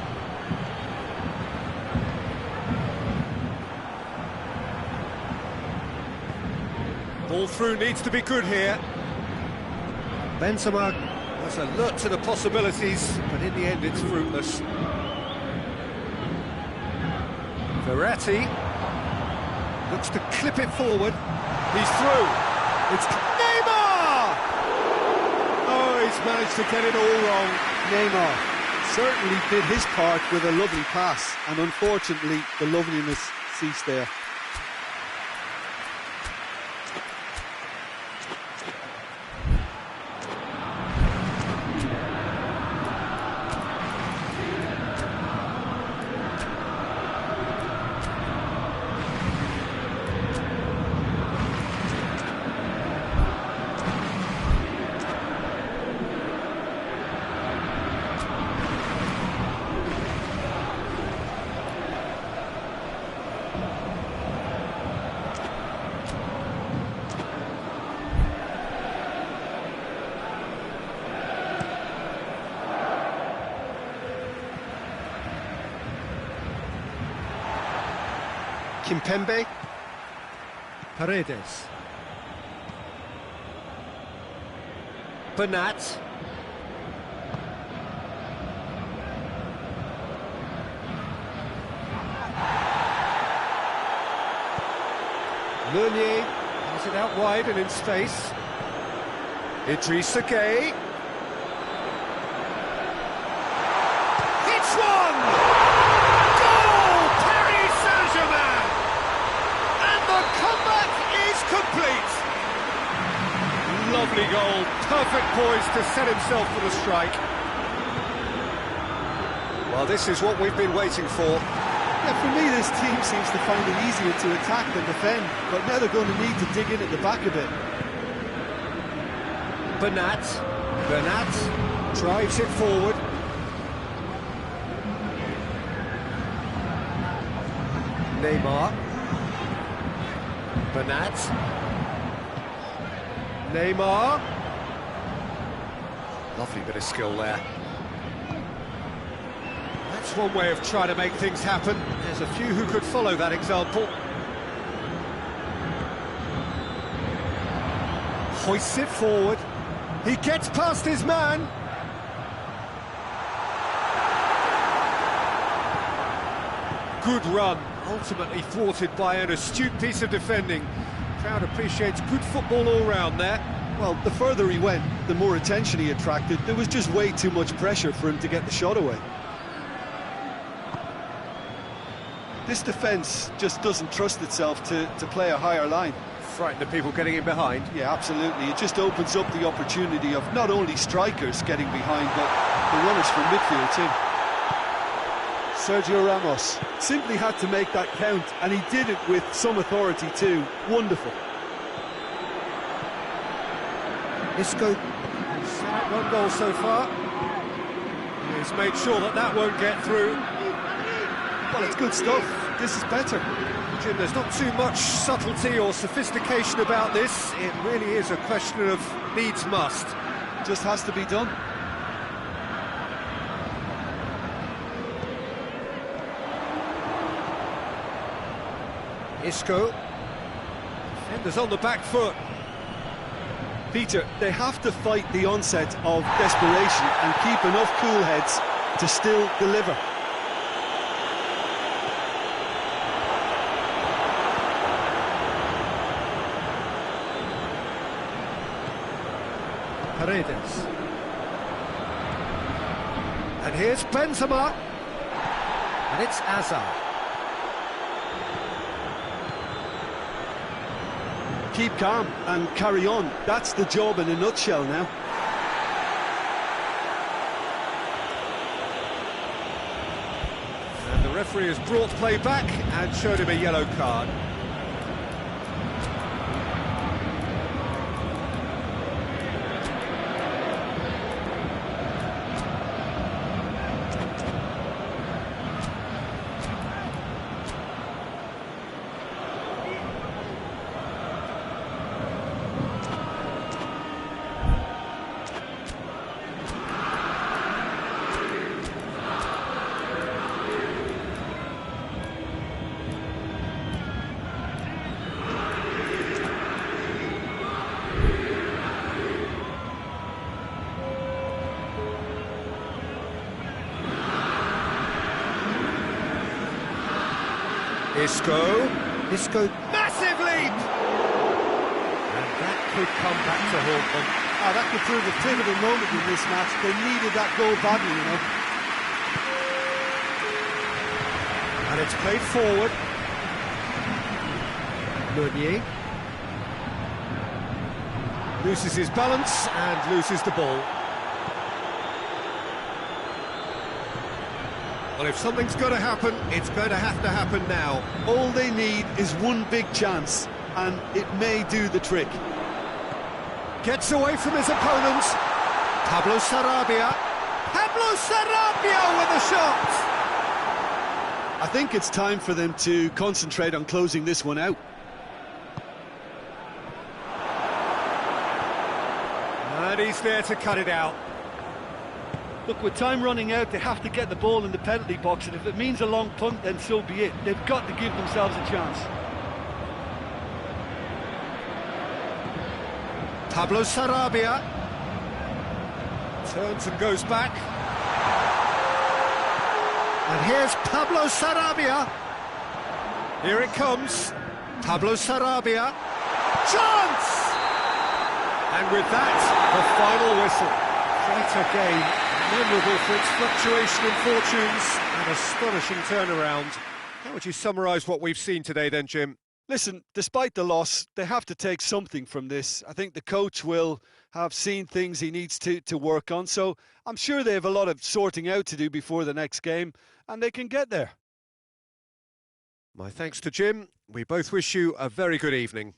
Ball through needs to be good here. Benzema was alert to the possibilities, but in the end it's fruitless. Verratti looks to clip it forward. He's through. It's Neymar! Oh, he's managed to get it all wrong. Neymar certainly did his part with a lovely pass, and unfortunately the loveliness ceased there. Kimpembe. Paredes. Bernat. Meunier has it out wide and in space. Idrissa Gueye. It's one! Goal! Paris Saint-Germain! And Lovely goal, perfect poise to set himself for the strike. Well, this is what we've been waiting for. Yeah, for me, this team seems to find it easier to attack than defend, but now they're going to need to dig in at the back a bit. Bernat drives it forward. Neymar. Bernat. Neymar. Lovely bit of skill there. That's one way of trying to make things happen. There's a few who could follow that example. Hoists it forward. He gets past his man. Good run, ultimately thwarted by an astute piece of defending. Crowd appreciates good football all round there. Well, the further he went, the more attention he attracted. There was just way too much pressure for him to get the shot away. This defence just doesn't trust itself to play a higher line. Frightened of people getting in behind. Yeah, absolutely. It just opens up the opportunity of not only strikers getting behind, but the runners from midfield too. Sergio Ramos simply had to make that count, and he did it with some authority too. Wonderful. Isco, one goal so far. He's made sure that that won't get through. Well, it's good stuff. This is better. Jim, there's not too much subtlety or sophistication about this. It really is a question of needs must. Just has to be done. Isco. Defenders on the back foot. Peter, they have to fight the onset of desperation and keep enough cool heads to still deliver. Paredes. And here's Benzema. And it's Hazard. Keep calm and carry on. That's the job in a nutshell now. And the referee has brought play back and showed him a yellow card. Isco, massive leap! And that could come back to haunt them. Oh, that could prove a pivotal moment in this match. They needed that goal badly, you know. And it's played forward. Meunier loses his balance and loses the ball. Well, if something's going to happen, it's going to happen now. All they need is one big chance, and it may do the trick. Gets away from his opponent. Pablo Sarabia. Pablo Sarabia with a shot! I think it's time for them to concentrate on closing this one out. And he's there to cut it out. Look, with time running out, they have to get the ball in the penalty box, and if it means a long punt, then so be it. They've got to give themselves a chance. Pablo Sarabia turns and goes back. And here's Pablo Sarabia. Here it comes. Pablo Sarabia. Chance! And with that, the final whistle. Quite a game, memorable for its fluctuation in fortunes and astonishing turnaround. How would you summarise what we've seen today then, Jim? Listen, despite the loss, they have to take something from this. I think the coach will have seen things he needs to work on. So I'm sure they have a lot of sorting out to do before the next game, and they can get there. My thanks to Jim. We both wish you a very good evening.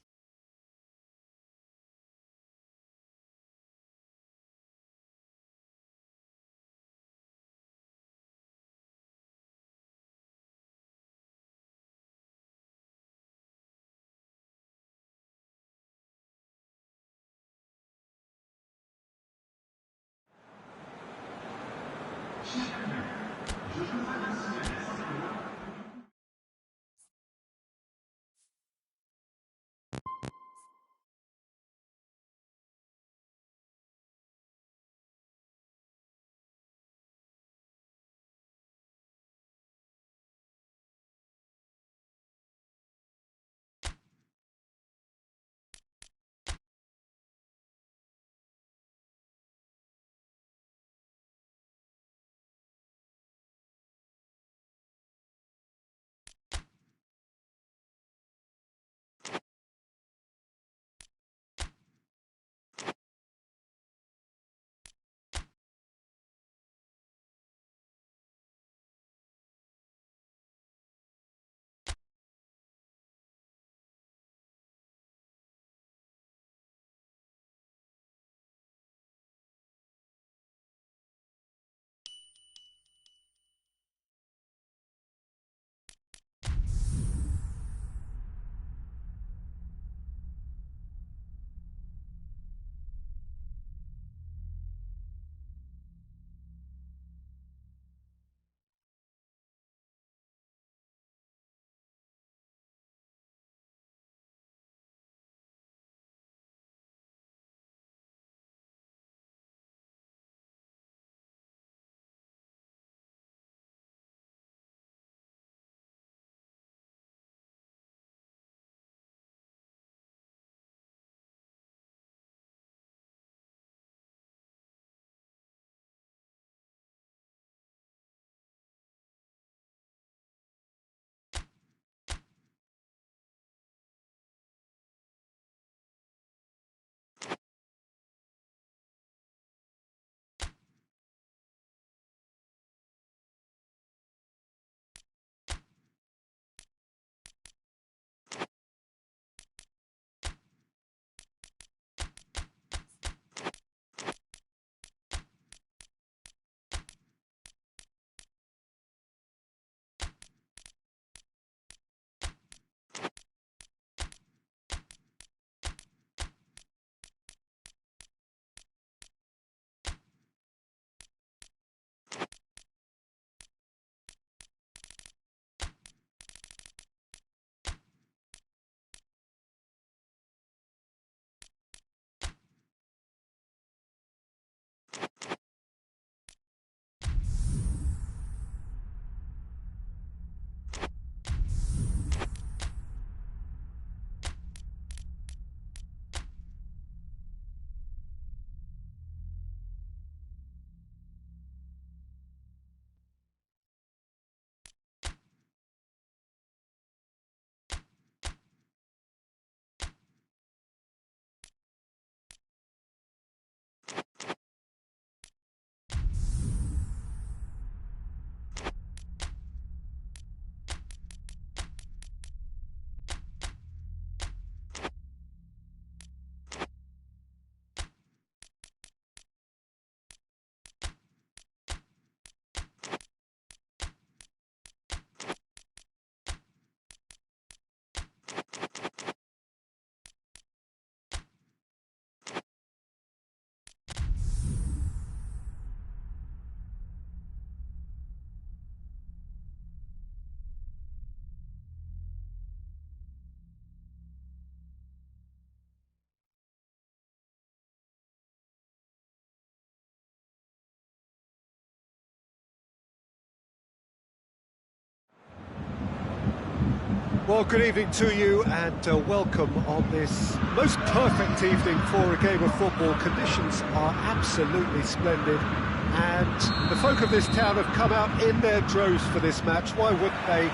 Well, good evening to you and welcome on this most perfect evening for a game of football. Conditions are absolutely splendid and the folk of this town have come out in their droves for this match. Why wouldn't they?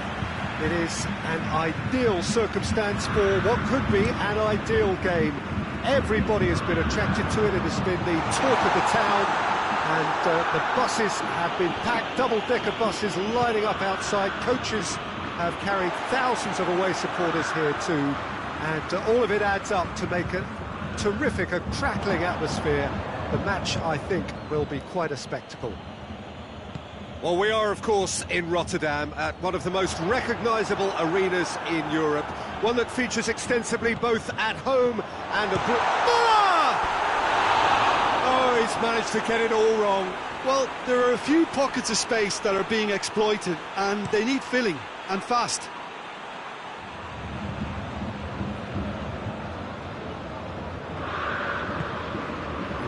It is an ideal circumstance for what could be an ideal game. Everybody has been attracted to it. It has been the talk of the town, and the buses have been packed, double-decker buses lining up outside. Coaches have carried thousands of away supporters here too, and all of it adds up to make a terrific, a crackling atmosphere. The match, I think, will be quite a spectacle. Well, we are, of course, in Rotterdam, at one of the most recognisable arenas in Europe, one that features extensively both at home and abroad. Oh, he's managed to get it all wrong. Well, there are a few pockets of space that are being exploited, and they need filling, and fast.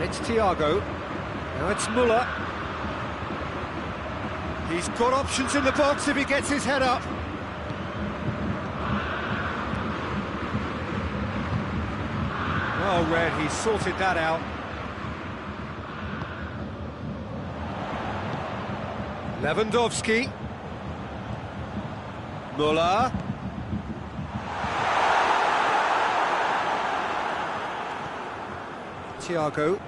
It's Thiago. Now it's Muller. He's got options in the box if he gets his head up. Well read, he sorted that out. Lewandowski. Muller. Thiago.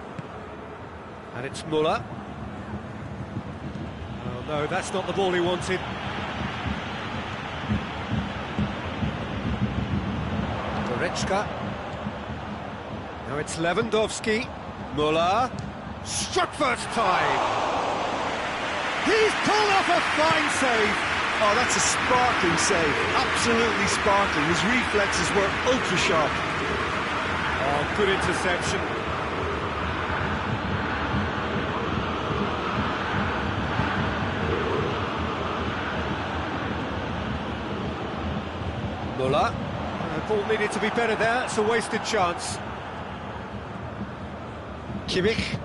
And it's Muller. Oh no, that's not the ball he wanted. Goretzka. Now it's Lewandowski. Muller. Struck first time. He's pulled off a fine save. Oh, that's a sparkling save. Absolutely sparkling. His reflexes were ultra sharp. Oh, good interception. Muller. The ball needed to be better there. It's a wasted chance. Kimmich.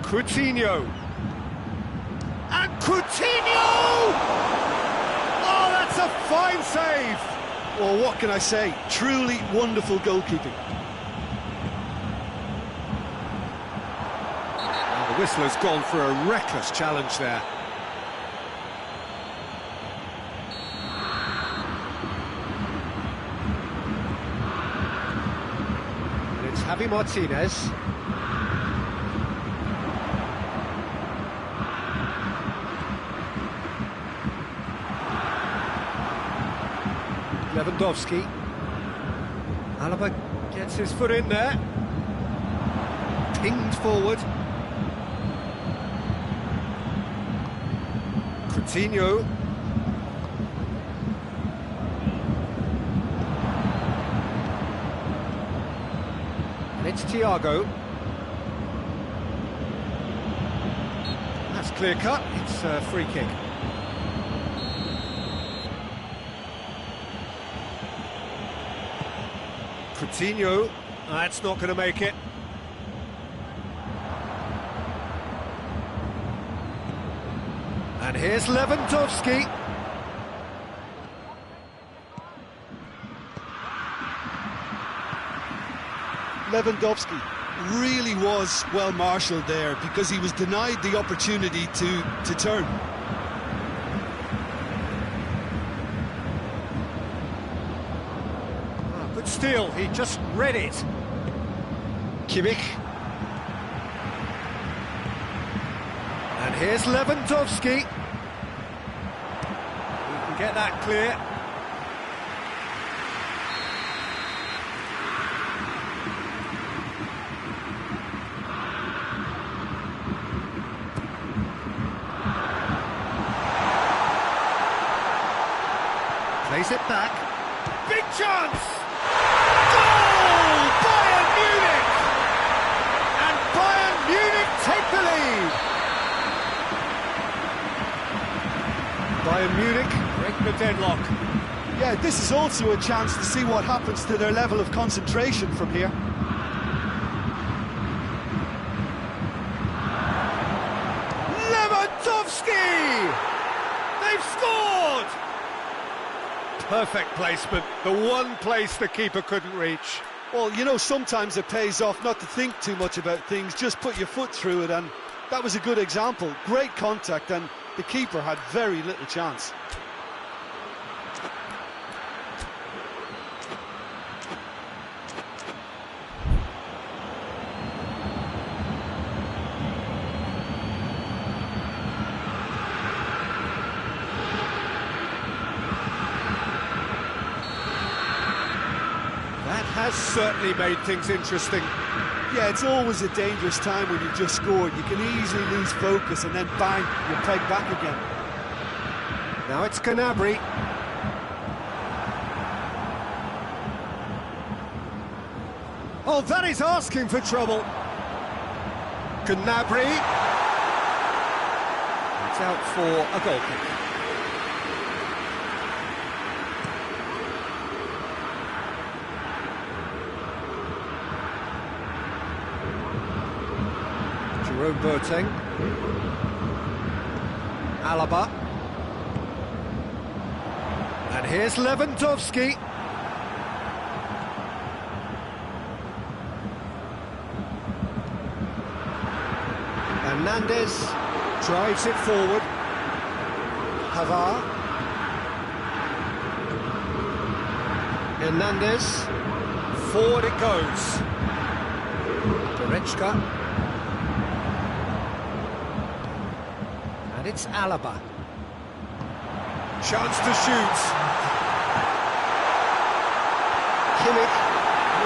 Coutinho. And Coutinho! Oh, that's a fine save! Well, what can I say? Truly wonderful goalkeeping. And the whistler's gone for a reckless challenge there. And it's Javi Martinez. Lewandowski. Alaba gets his foot in there. Pinged forward. Coutinho. And it's Thiago. That's clear cut. It's a free kick. Coutinho, that's not going to make it. And here's Lewandowski. Lewandowski really was well marshalled there because he was denied the opportunity to turn. But still, he just read it. Kimmich. And here's Lewandowski. He can get that clear. Plays it back. Big chance! Goal! Bayern Munich! And Bayern Munich take the lead! Bayern Munich break the deadlock. Yeah, this is also a chance to see what happens to their level of concentration from here. Lewandowski! They've scored! Perfect placement, the one place the keeper couldn't reach. Well, you know, sometimes it pays off not to think too much about things, just put your foot through it, and That was a good example. Great contact, and the keeper had very little chance. That has certainly made things interesting. Yeah, it's always a dangerous time when you've just scored. You can easily lose focus and then bang, you're pegged back again. Now it's Gnabry. Oh, that is asking for trouble. Gnabry. It's out for a goal kick. Boateng. Alaba. And here's Lewandowski. Hernandez drives it forward. Havard. Hernandez. Forward it goes. Goretzka. And it's Alaba. Chance to shoot. Kimmich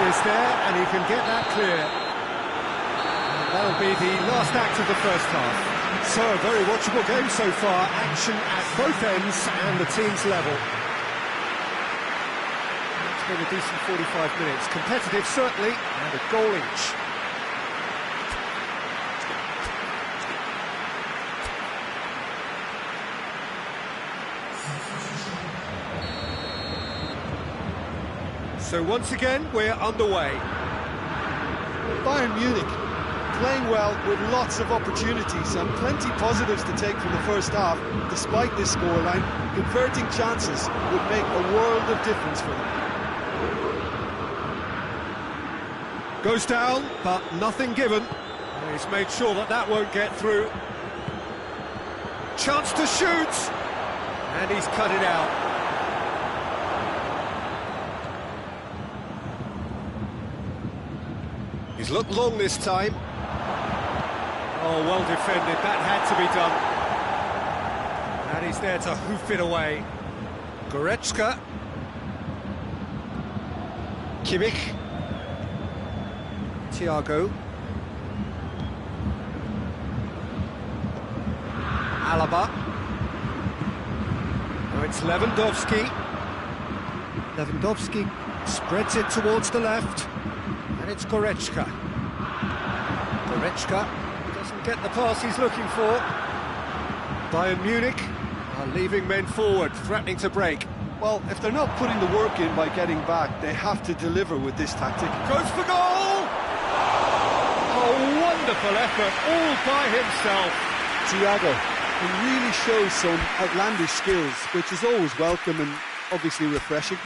is there, and he can get that clear. And that'll be the last act of the first half. So, a very watchable game so far. Action at both ends and the team's level. It's been a decent 45 minutes. Competitive, certainly, and a goal each. So once again, we're underway. Bayern Munich playing well with lots of opportunities and plenty positives to take from the first half. Despite this scoreline, converting chances would make a world of difference for them. Goes down, but nothing given. He's made sure that that won't get through. Chance to shoot! And he's cut it out. He's looked long this time. Oh, well defended. That had to be done. And he's there to hoof it away. Goretzka. Kimmich. Thiago. Alaba. Now it's Lewandowski. Lewandowski spreads it towards the left. And it's Goretzka. Goretzka doesn't get the pass he's looking for. Bayern Munich are leaving men forward, threatening to break. Well, if they're not putting the work in by getting back, they have to deliver with this tactic. Goes for goal! A wonderful effort, all by himself. Thiago, he really shows some outlandish skills, which is always welcome and obviously refreshing.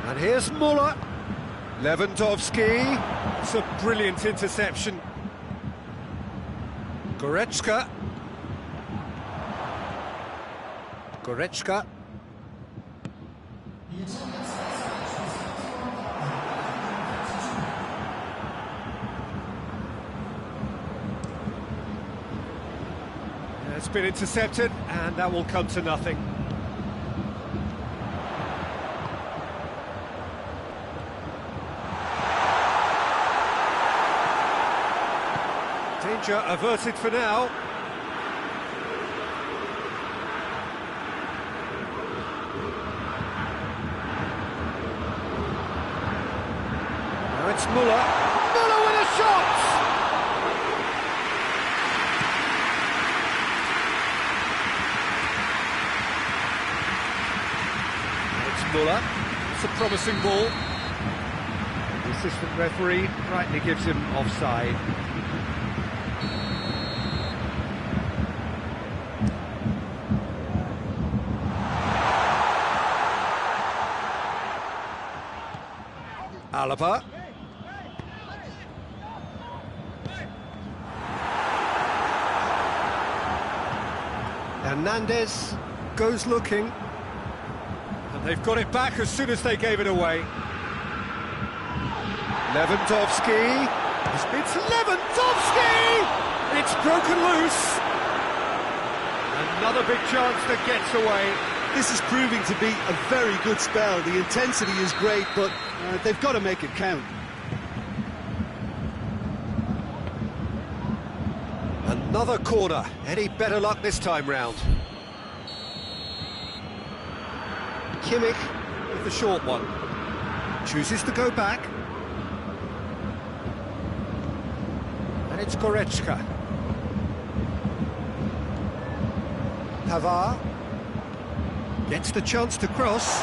And here's Muller. Lewandowski. It's a brilliant interception. Goretzka. Goretzka. It's been intercepted, and that will come to nothing. Danger averted for now. Now it's Muller. Muller with a shot! Muller. It's a promising ball. The assistant referee rightly gives him offside. Alaba. Hernandez goes looking. And they've got it back as soon as they gave it away. Lewandowski. It's Lewandowski! It's broken loose. Another big chance that gets away. This is proving to be a very good spell. The intensity is great, but they've got to make it count. Another corner. Any better luck this time round? Kimmich with the short one. Chooses to go back. And it's Goretzka. Pavard gets the chance to cross.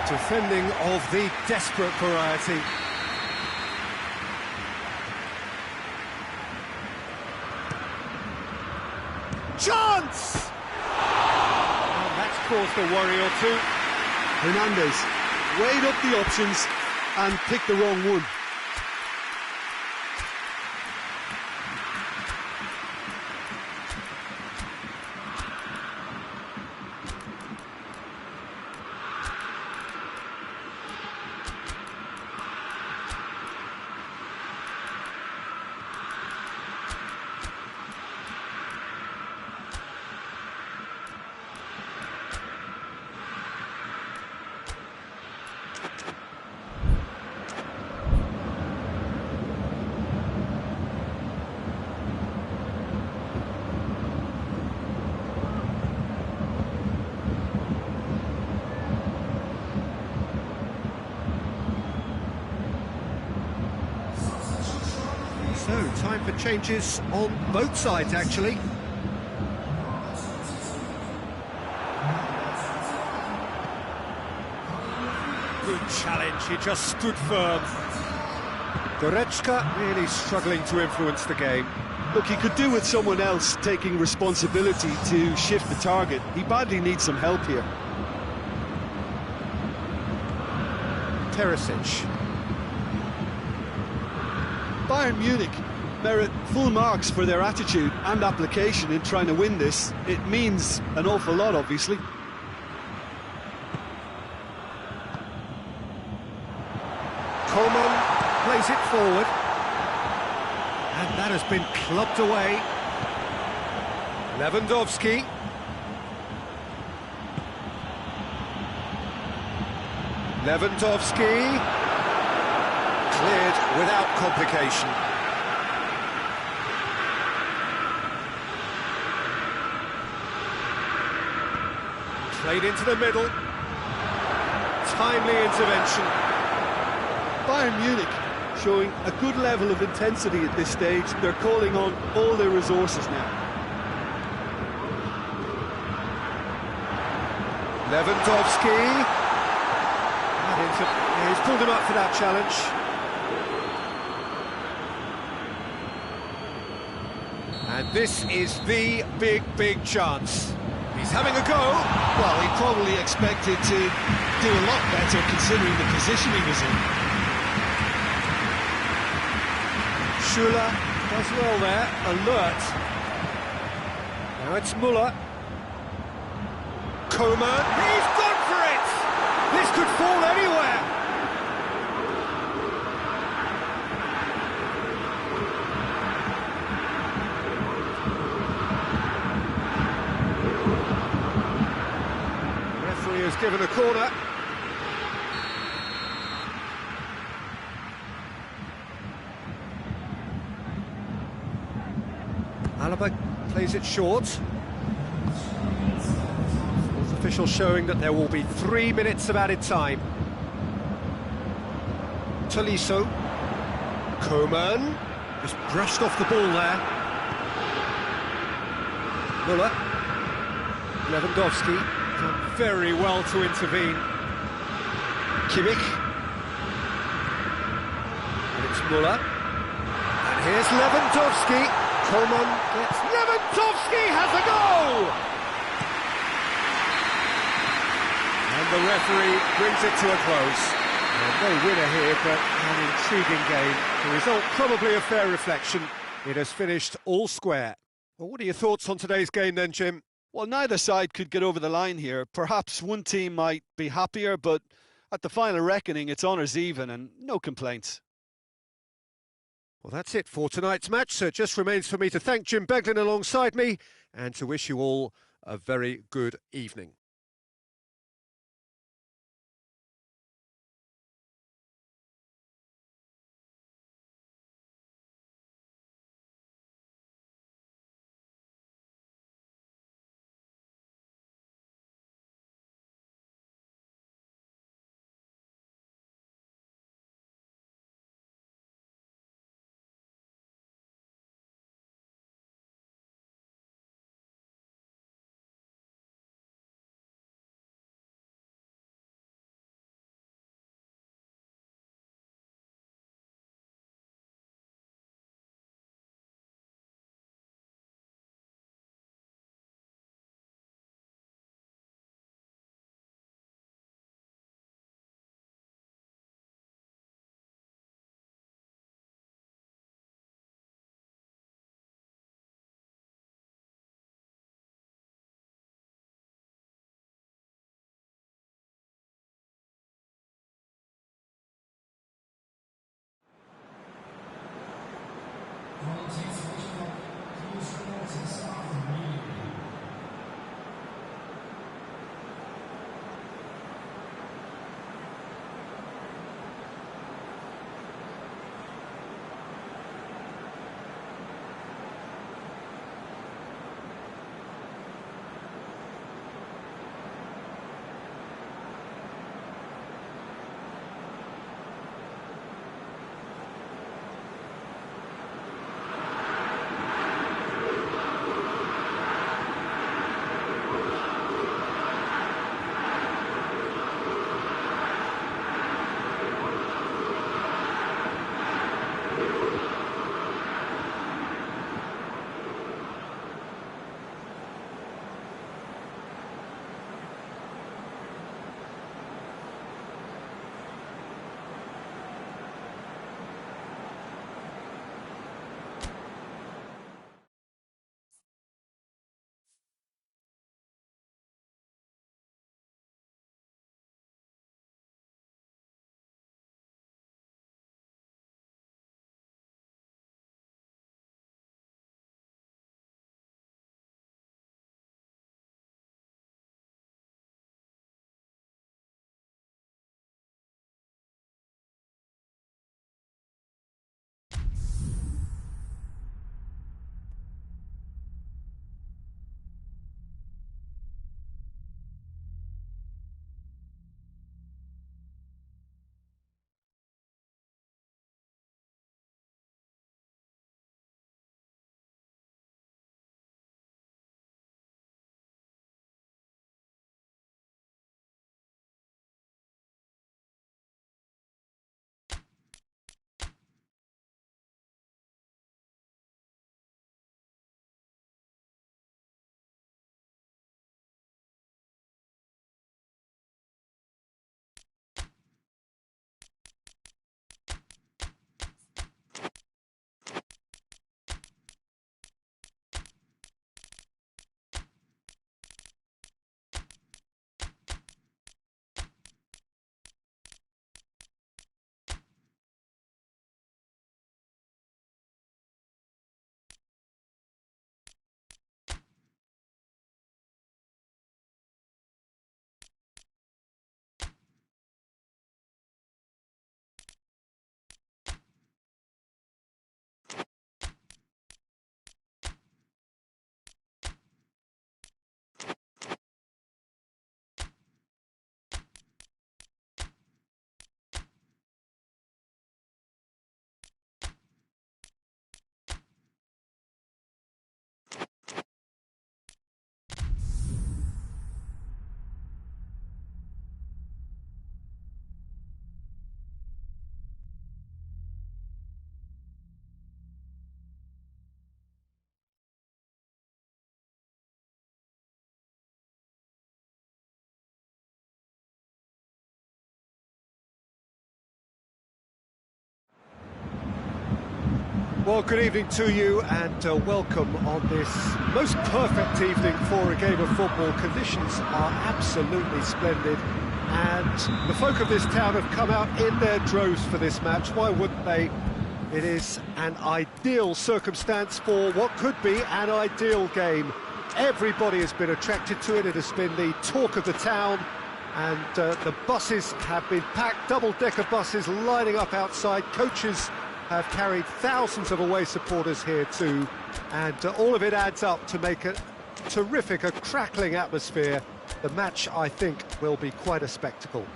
Defending of the desperate variety. Chance! Oh, that's caused a worry or two. Hernandez weighed up the options and picked the wrong one. So, time for changes on both sides, actually. Good challenge, he just stood firm. Goretzka really struggling to influence the game. Look, he could do with someone else taking responsibility to shift the target. He badly needs some help here. Perisic. Bayern Munich merit full marks for their attitude and application in trying to win this. It means an awful lot, obviously. Coman plays it forward. And that has been clubbed away. Lewandowski. Lewandowski. Cleared without complication. Played into the middle. Timely intervention. Bayern Munich showing a good level of intensity at this stage. They're calling on all their resources now. Lewandowski. He's pulled him up for that challenge. And this is the big chance. He's having a go. Well, he probably expected to do a lot better considering the position he was in. Schuller does well there, alert. Now it's Muller. Coman, he's gone for it! This could fall anywhere. Referee has given a corner. Alaba plays it short. Fourth official showing that there will be 3 minutes of added time. Tolisso. Coman. Just brushed off the ball there. Muller. Lewandowski. Done very well to intervene. Kimmich. And it's Muller. And here's Lewandowski. Coleman gets... Lewandowski has a goal! And the referee brings it to a close. No winner here, but an intriguing game. The result probably a fair reflection. It has finished all square. Well, what are your thoughts on today's game then, Jim? Well, neither side could get over the line here. Perhaps one team might be happier, but at the final reckoning, it's honours even and no complaints. Well, that's it for tonight's match, so it just remains for me to thank Jim Beglin alongside me and to wish you all a very good evening. Well, good evening to you and welcome on this most perfect evening for a game of football. Conditions are absolutely splendid and the folk of this town have come out in their droves for this match. Why wouldn't they? It is an ideal circumstance for what could be an ideal game. Everybody has been attracted to it. It has been the talk of the town, and the buses have been packed, double-decker buses lining up outside. Coaches have carried thousands of away supporters here too, and all of it adds up to make a terrific, a crackling atmosphere. The match, I think, will be quite a spectacle.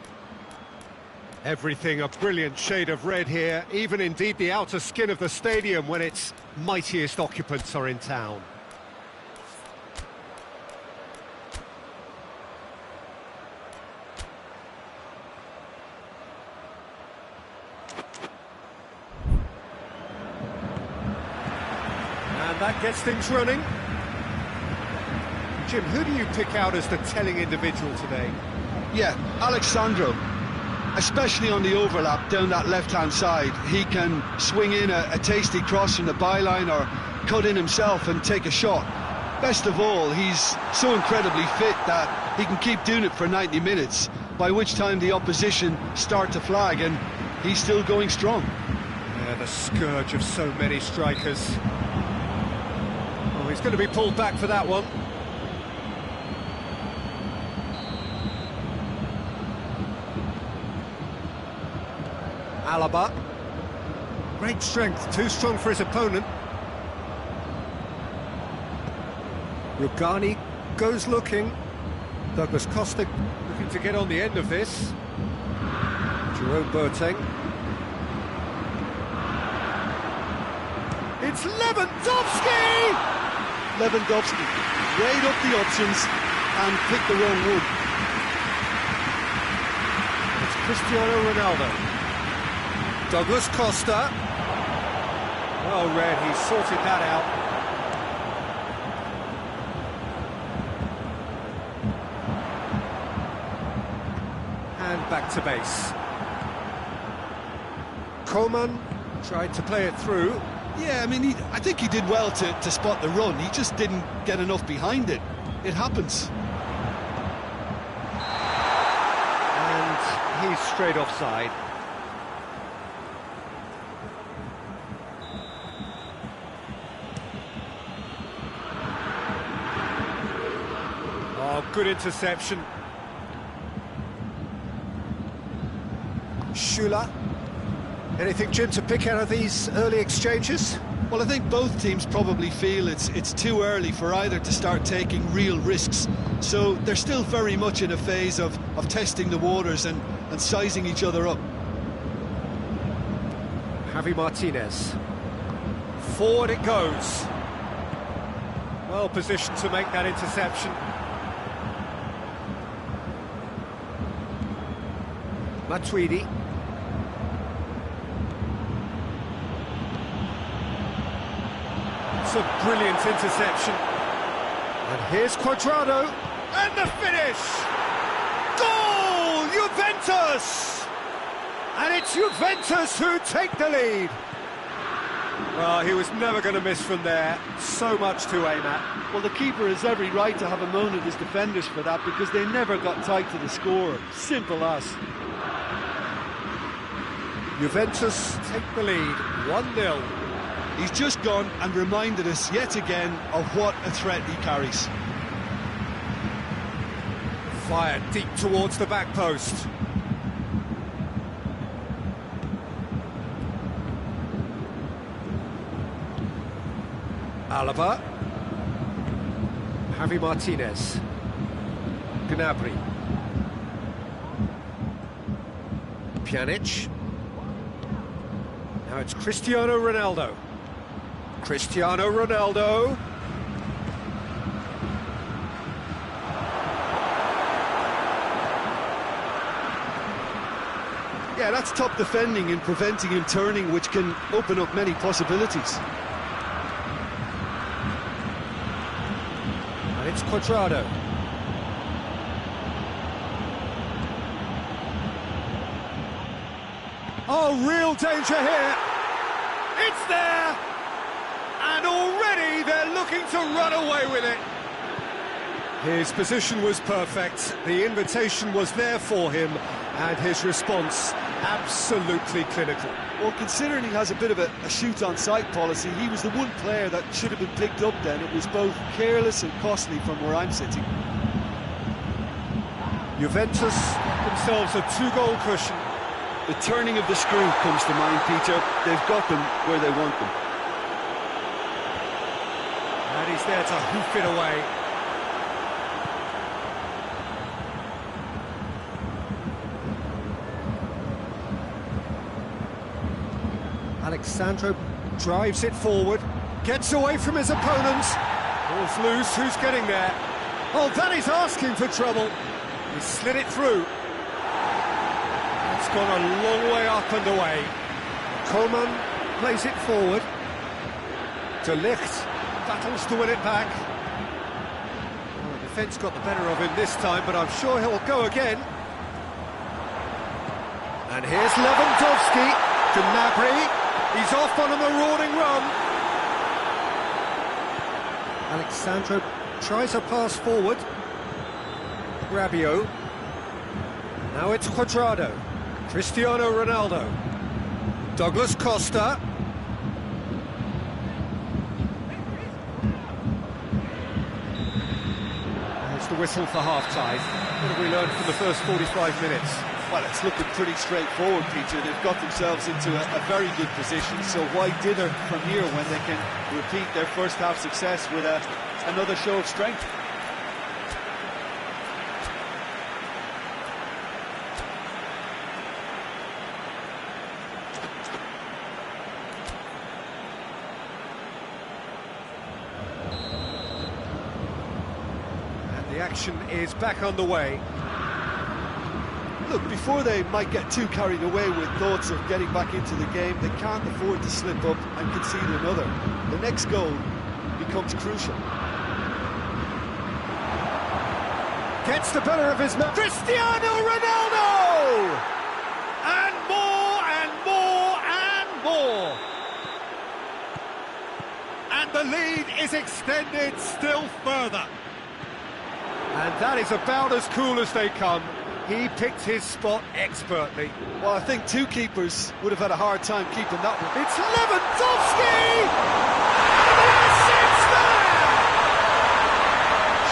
Everything a brilliant shade of red here, even indeed the outer skin of the stadium when its mightiest occupants are in town. And that gets things running. Jim, who do you pick out as the telling individual today? Yeah, Alexandro. Especially on the overlap down that left-hand side. He can swing in a tasty cross from the byline or cut in himself and take a shot. Best of all, he's so incredibly fit that he can keep doing it for 90 minutes, by which time the opposition start to flag, and he's still going strong. Yeah, the scourge of so many strikers. Oh, he's going to be pulled back for that one. Alaba. Great strength, too strong for his opponent. Rugani goes looking. Douglas Costa looking to get on the end of this. Jerome Boateng. It's Lewandowski! Lewandowski weighed up the options and picked the wrong wood. It's Cristiano Ronaldo. Douglas Costa. Well read, he sorted that out. And back to base. Coman tried to play it through. Yeah, I mean, I think he did well to spot the run. He just didn't get enough behind it. It happens. And he's straight offside. Oh, good interception. Schüller. Anything, Jim, to pick out of these early exchanges? Well, I think both teams probably feel it's too early for either to start taking real risks. So they're still very much in a phase of testing the waters and sizing each other up. Javi Martinez. Forward it goes. Well positioned to make that interception. Matuidi. It's a brilliant interception. And here's Cuadrado. And the finish! Goal! Juventus! And it's Juventus who take the lead. Well, he was never going to miss from there. So much to aim at. Well, the keeper has every right to have a moan at his defenders for that, because they never got tight to the score. Simple as. Juventus take the lead, 1-0. He's just gone and reminded us yet again of what a threat he carries. Fired deep towards the back post. Alaba. Javi Martinez. Gnabry. Pjanic. Now it's Cristiano Ronaldo. Cristiano Ronaldo. Yeah, that's top defending and preventing him turning, which can open up many possibilities. And it's Cuadrado. Oh, real danger here. It's there. looking to run away with it. His position was perfect, the invitation was there for him, and his response absolutely clinical. Well, considering he has a bit of a shoot-on-sight policy, he was the one player that should have been picked up then. It was both careless and costly from where I'm sitting. Juventus themselves a 2-goal cushion. The turning of the screw comes to mind, Peter. They've got them where they want them. And he's there to hoof it away. Alexandro drives it forward, gets away from his opponent. Ball's loose, who's getting there? Oh, that is asking for trouble. He slid it through. It's gone a long way up and away. Coleman plays it forward. De Ligt battles to win it back. Well, the defence got the better of him this time, but I'm sure he'll go again. And here's Lewandowski. Gnabry. He's off on a marauding run. Alexandro tries a pass forward. Rabiot. Now it's Cuadrado. Cristiano Ronaldo. Douglas Costa. There's the whistle for half-time. What have we learned from the first 45 minutes? Well, it's looking pretty straightforward, Peter. They've got themselves into a very good position, so why dither from here when they can repeat their first half success with another show of strength? And the action is back underway. Look, before they might get too carried away with thoughts of getting back into the game, they can't afford to slip up and concede another. The next goal becomes crucial. Gets the better of his man. Cristiano Ronaldo! And more, and more, and more! And the lead is extended still further. And that is about as cool as they come. He picked his spot expertly. Well, I think two keepers would have had a hard time keeping that one. It's Lewandowski! Yes, it's there!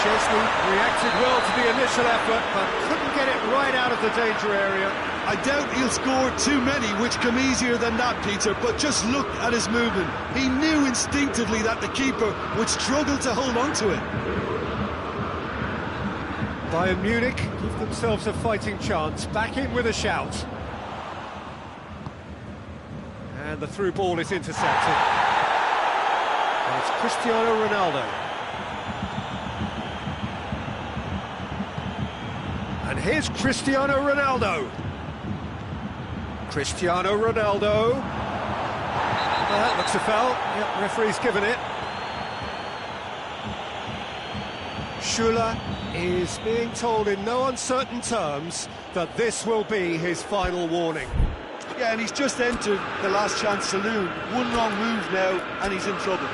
Chesney reacted well to the initial effort, but couldn't get it right out of the danger area. I doubt he'll score too many, which come easier than that, Peter, but just look at his movement. He knew instinctively that the keeper would struggle to hold on to it. Bayern Munich give themselves a fighting chance, back in with a shout. And the through ball is intercepted. And it's Cristiano Ronaldo. And here's Cristiano Ronaldo. Cristiano Ronaldo. That looks a foul. Yep, referee's given it. Schuller is being told in no uncertain terms that this will be his final warning. Yeah, and he's just entered the last chance saloon. One wrong move now, and he's in trouble.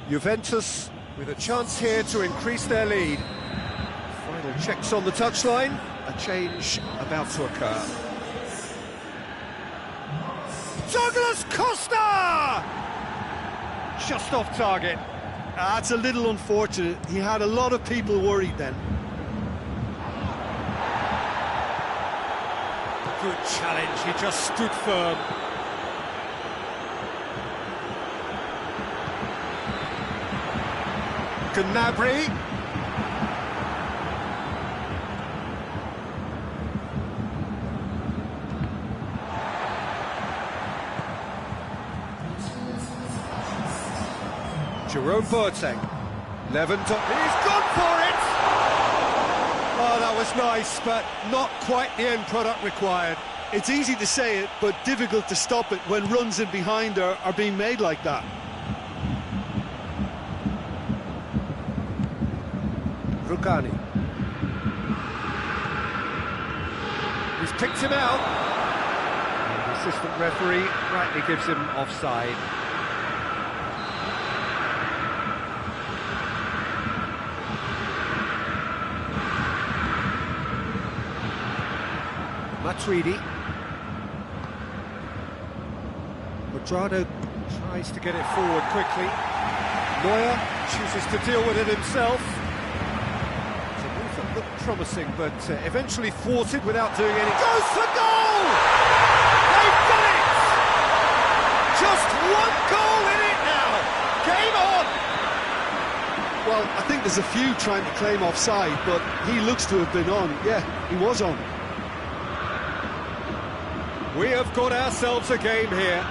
Juventus with a chance here to increase their lead. Final checks on the touchline. A change about to occur. Douglas Costa! Just off target. That's a little unfortunate. He had a lot of people worried then. Good challenge, he just stood firm. Gnabry. Jerome Boateng. Lewandowski. He's gone for it! Oh, that was nice, but not quite the end product required. It's easy to say it, but difficult to stop it when runs in behind are being made like that. Rugani. He's picked him out. The assistant referee rightly gives him offside. Matuidi. Quadrado tries to get it forward quickly. Neuer chooses to deal with it himself. It's a move that looked promising, but eventually thwarted without doing any. Goes for goal! They've done it! Just one goal in it now. Game on! Well, I think there's a few trying to claim offside, but he looks to have been on. Yeah, he was on. We have got ourselves a game here.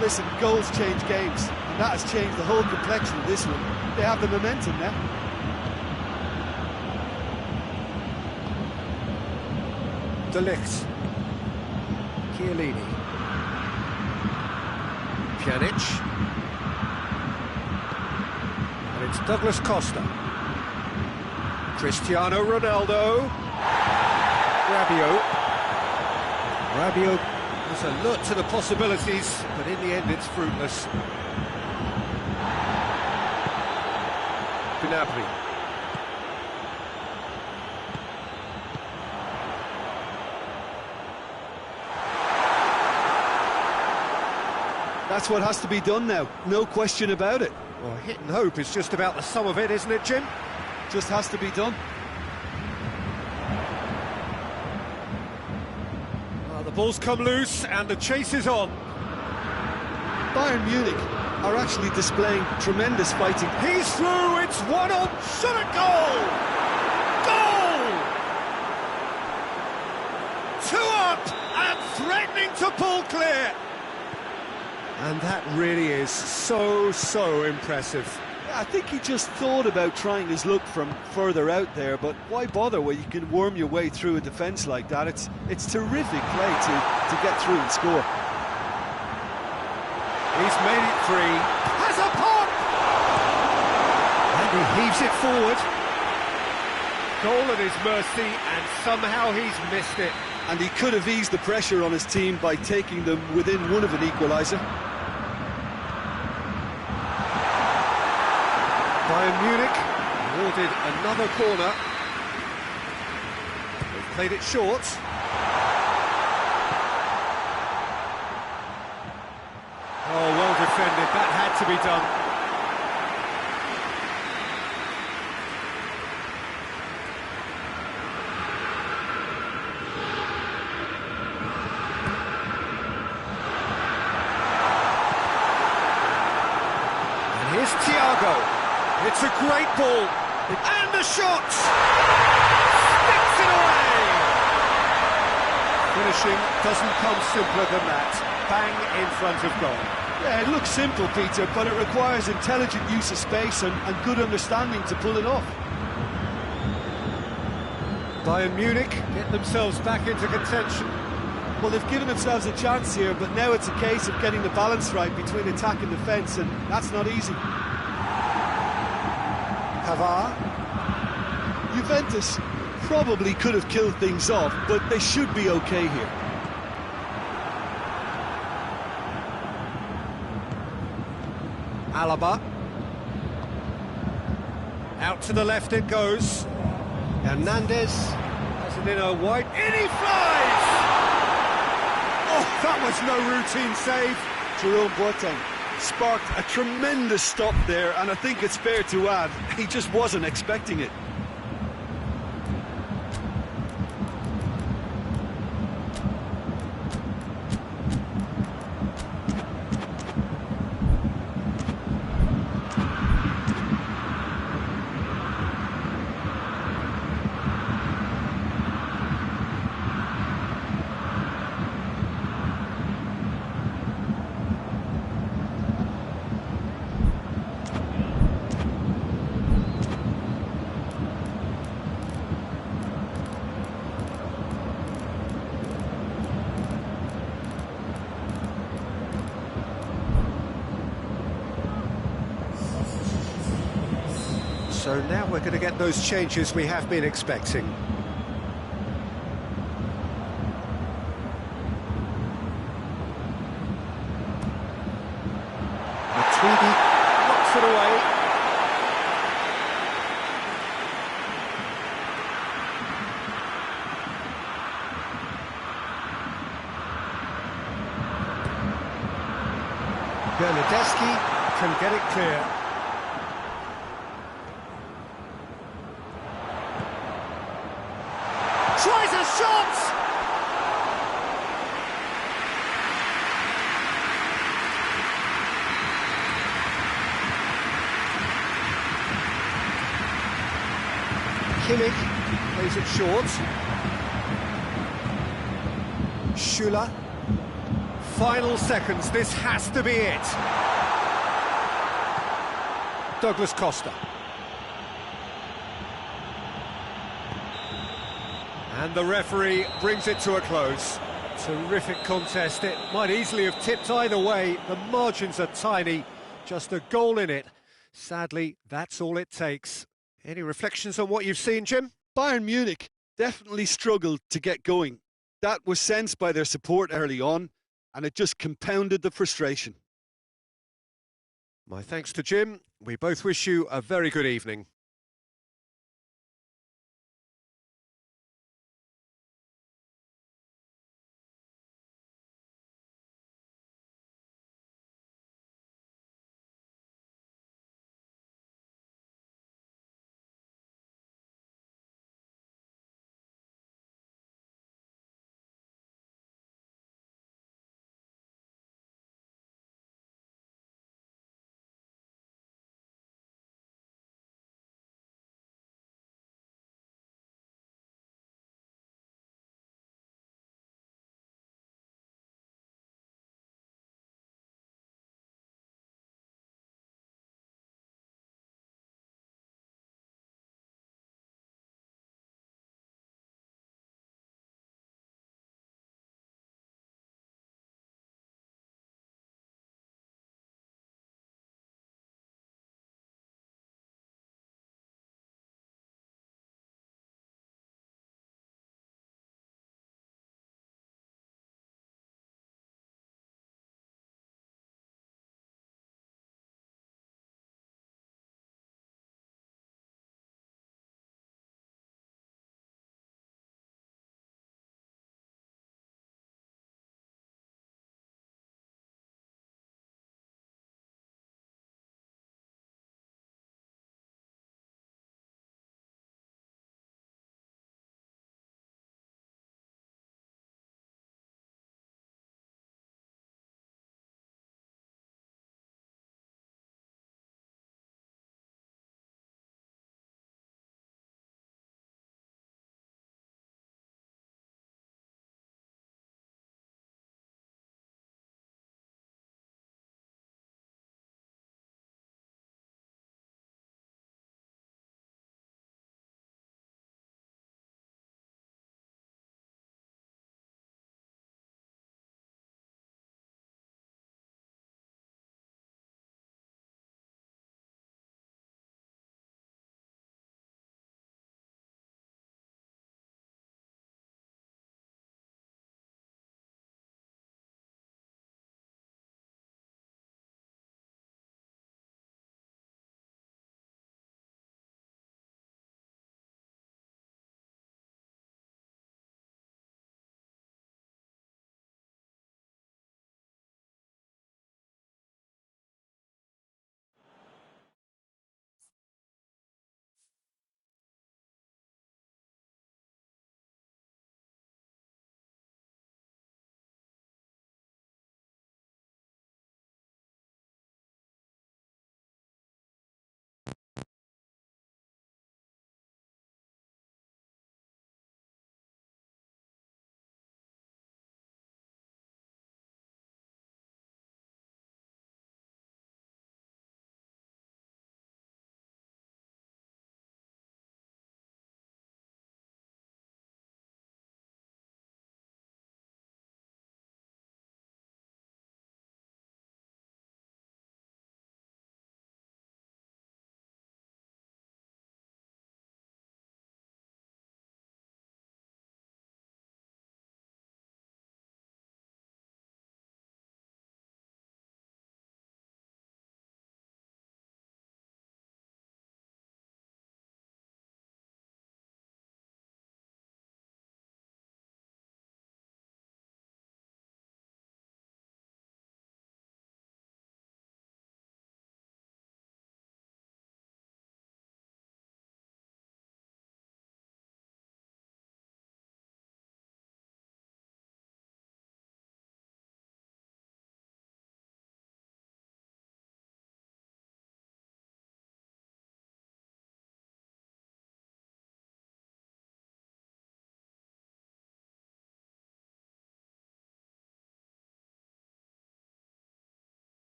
Listen, goals change games, and that has changed the whole complexion of this one. They have the momentum now. De Ligt. Chiellini. Pjanic. And it's Douglas Costa. Cristiano Ronaldo. Rabiot was alert to the possibilities, but in the end it's fruitless. Gnabry. That's what has to be done now, no question about it. Well, hit and hope is just about the sum of it, isn't it, Jim? Just has to be done. The ball's come loose and the chase is on. Bayern Munich are actually displaying tremendous fighting. He's through, it's one on, shot at goal! Goal! 2 up and threatening to pull clear. And that really is so impressive. I think he just thought about trying his luck from further out there, but why bother when you can worm your way through a defence like that? It's terrific play to get through and score. He's made it free. Has a pop! And he heaves it forward. Goal at his mercy, and somehow he's missed it. And he could have eased the pressure on his team by taking them within one of an equaliser. Bayern Munich awarded another corner. They've played it short. Oh, well defended. That had to be done. And here's Thiago. It's a great ball, and the shot! Sticks it away! Finishing doesn't come simpler than that. Bang in front of goal. Yeah, it looks simple, Peter, but it requires intelligent use of space and good understanding to pull it off. Bayern Munich get themselves back into contention. Well, they've given themselves a chance here, but now it's a case of getting the balance right between attack and defence, and that's not easy. Pavard. Juventus probably could have killed things off, but they should be okay here. Alaba. Out to the left it goes. Hernandez has it in a wide. In he flies! Oh, that was no routine save. Jerome Boateng sparked a tremendous stop there, and I think it's fair to add, he just wasn't expecting it. So now we're going to get those changes we have been expecting. Tweedy knocks it away. Bernadeschi can get it clear. Tries a shot! Kimmich plays it short. Schuler. Final seconds, this has to be it. Douglas Costa. And the referee brings it to a close. Terrific contest, it might easily have tipped either way. The margins are tiny, just a goal in it. Sadly, that's all it takes. Any reflections on what you've seen, Jim? Bayern Munich definitely struggled to get going. That was sensed by their support early on, and it just compounded the frustration. My thanks to Jim. We both wish you a very good evening.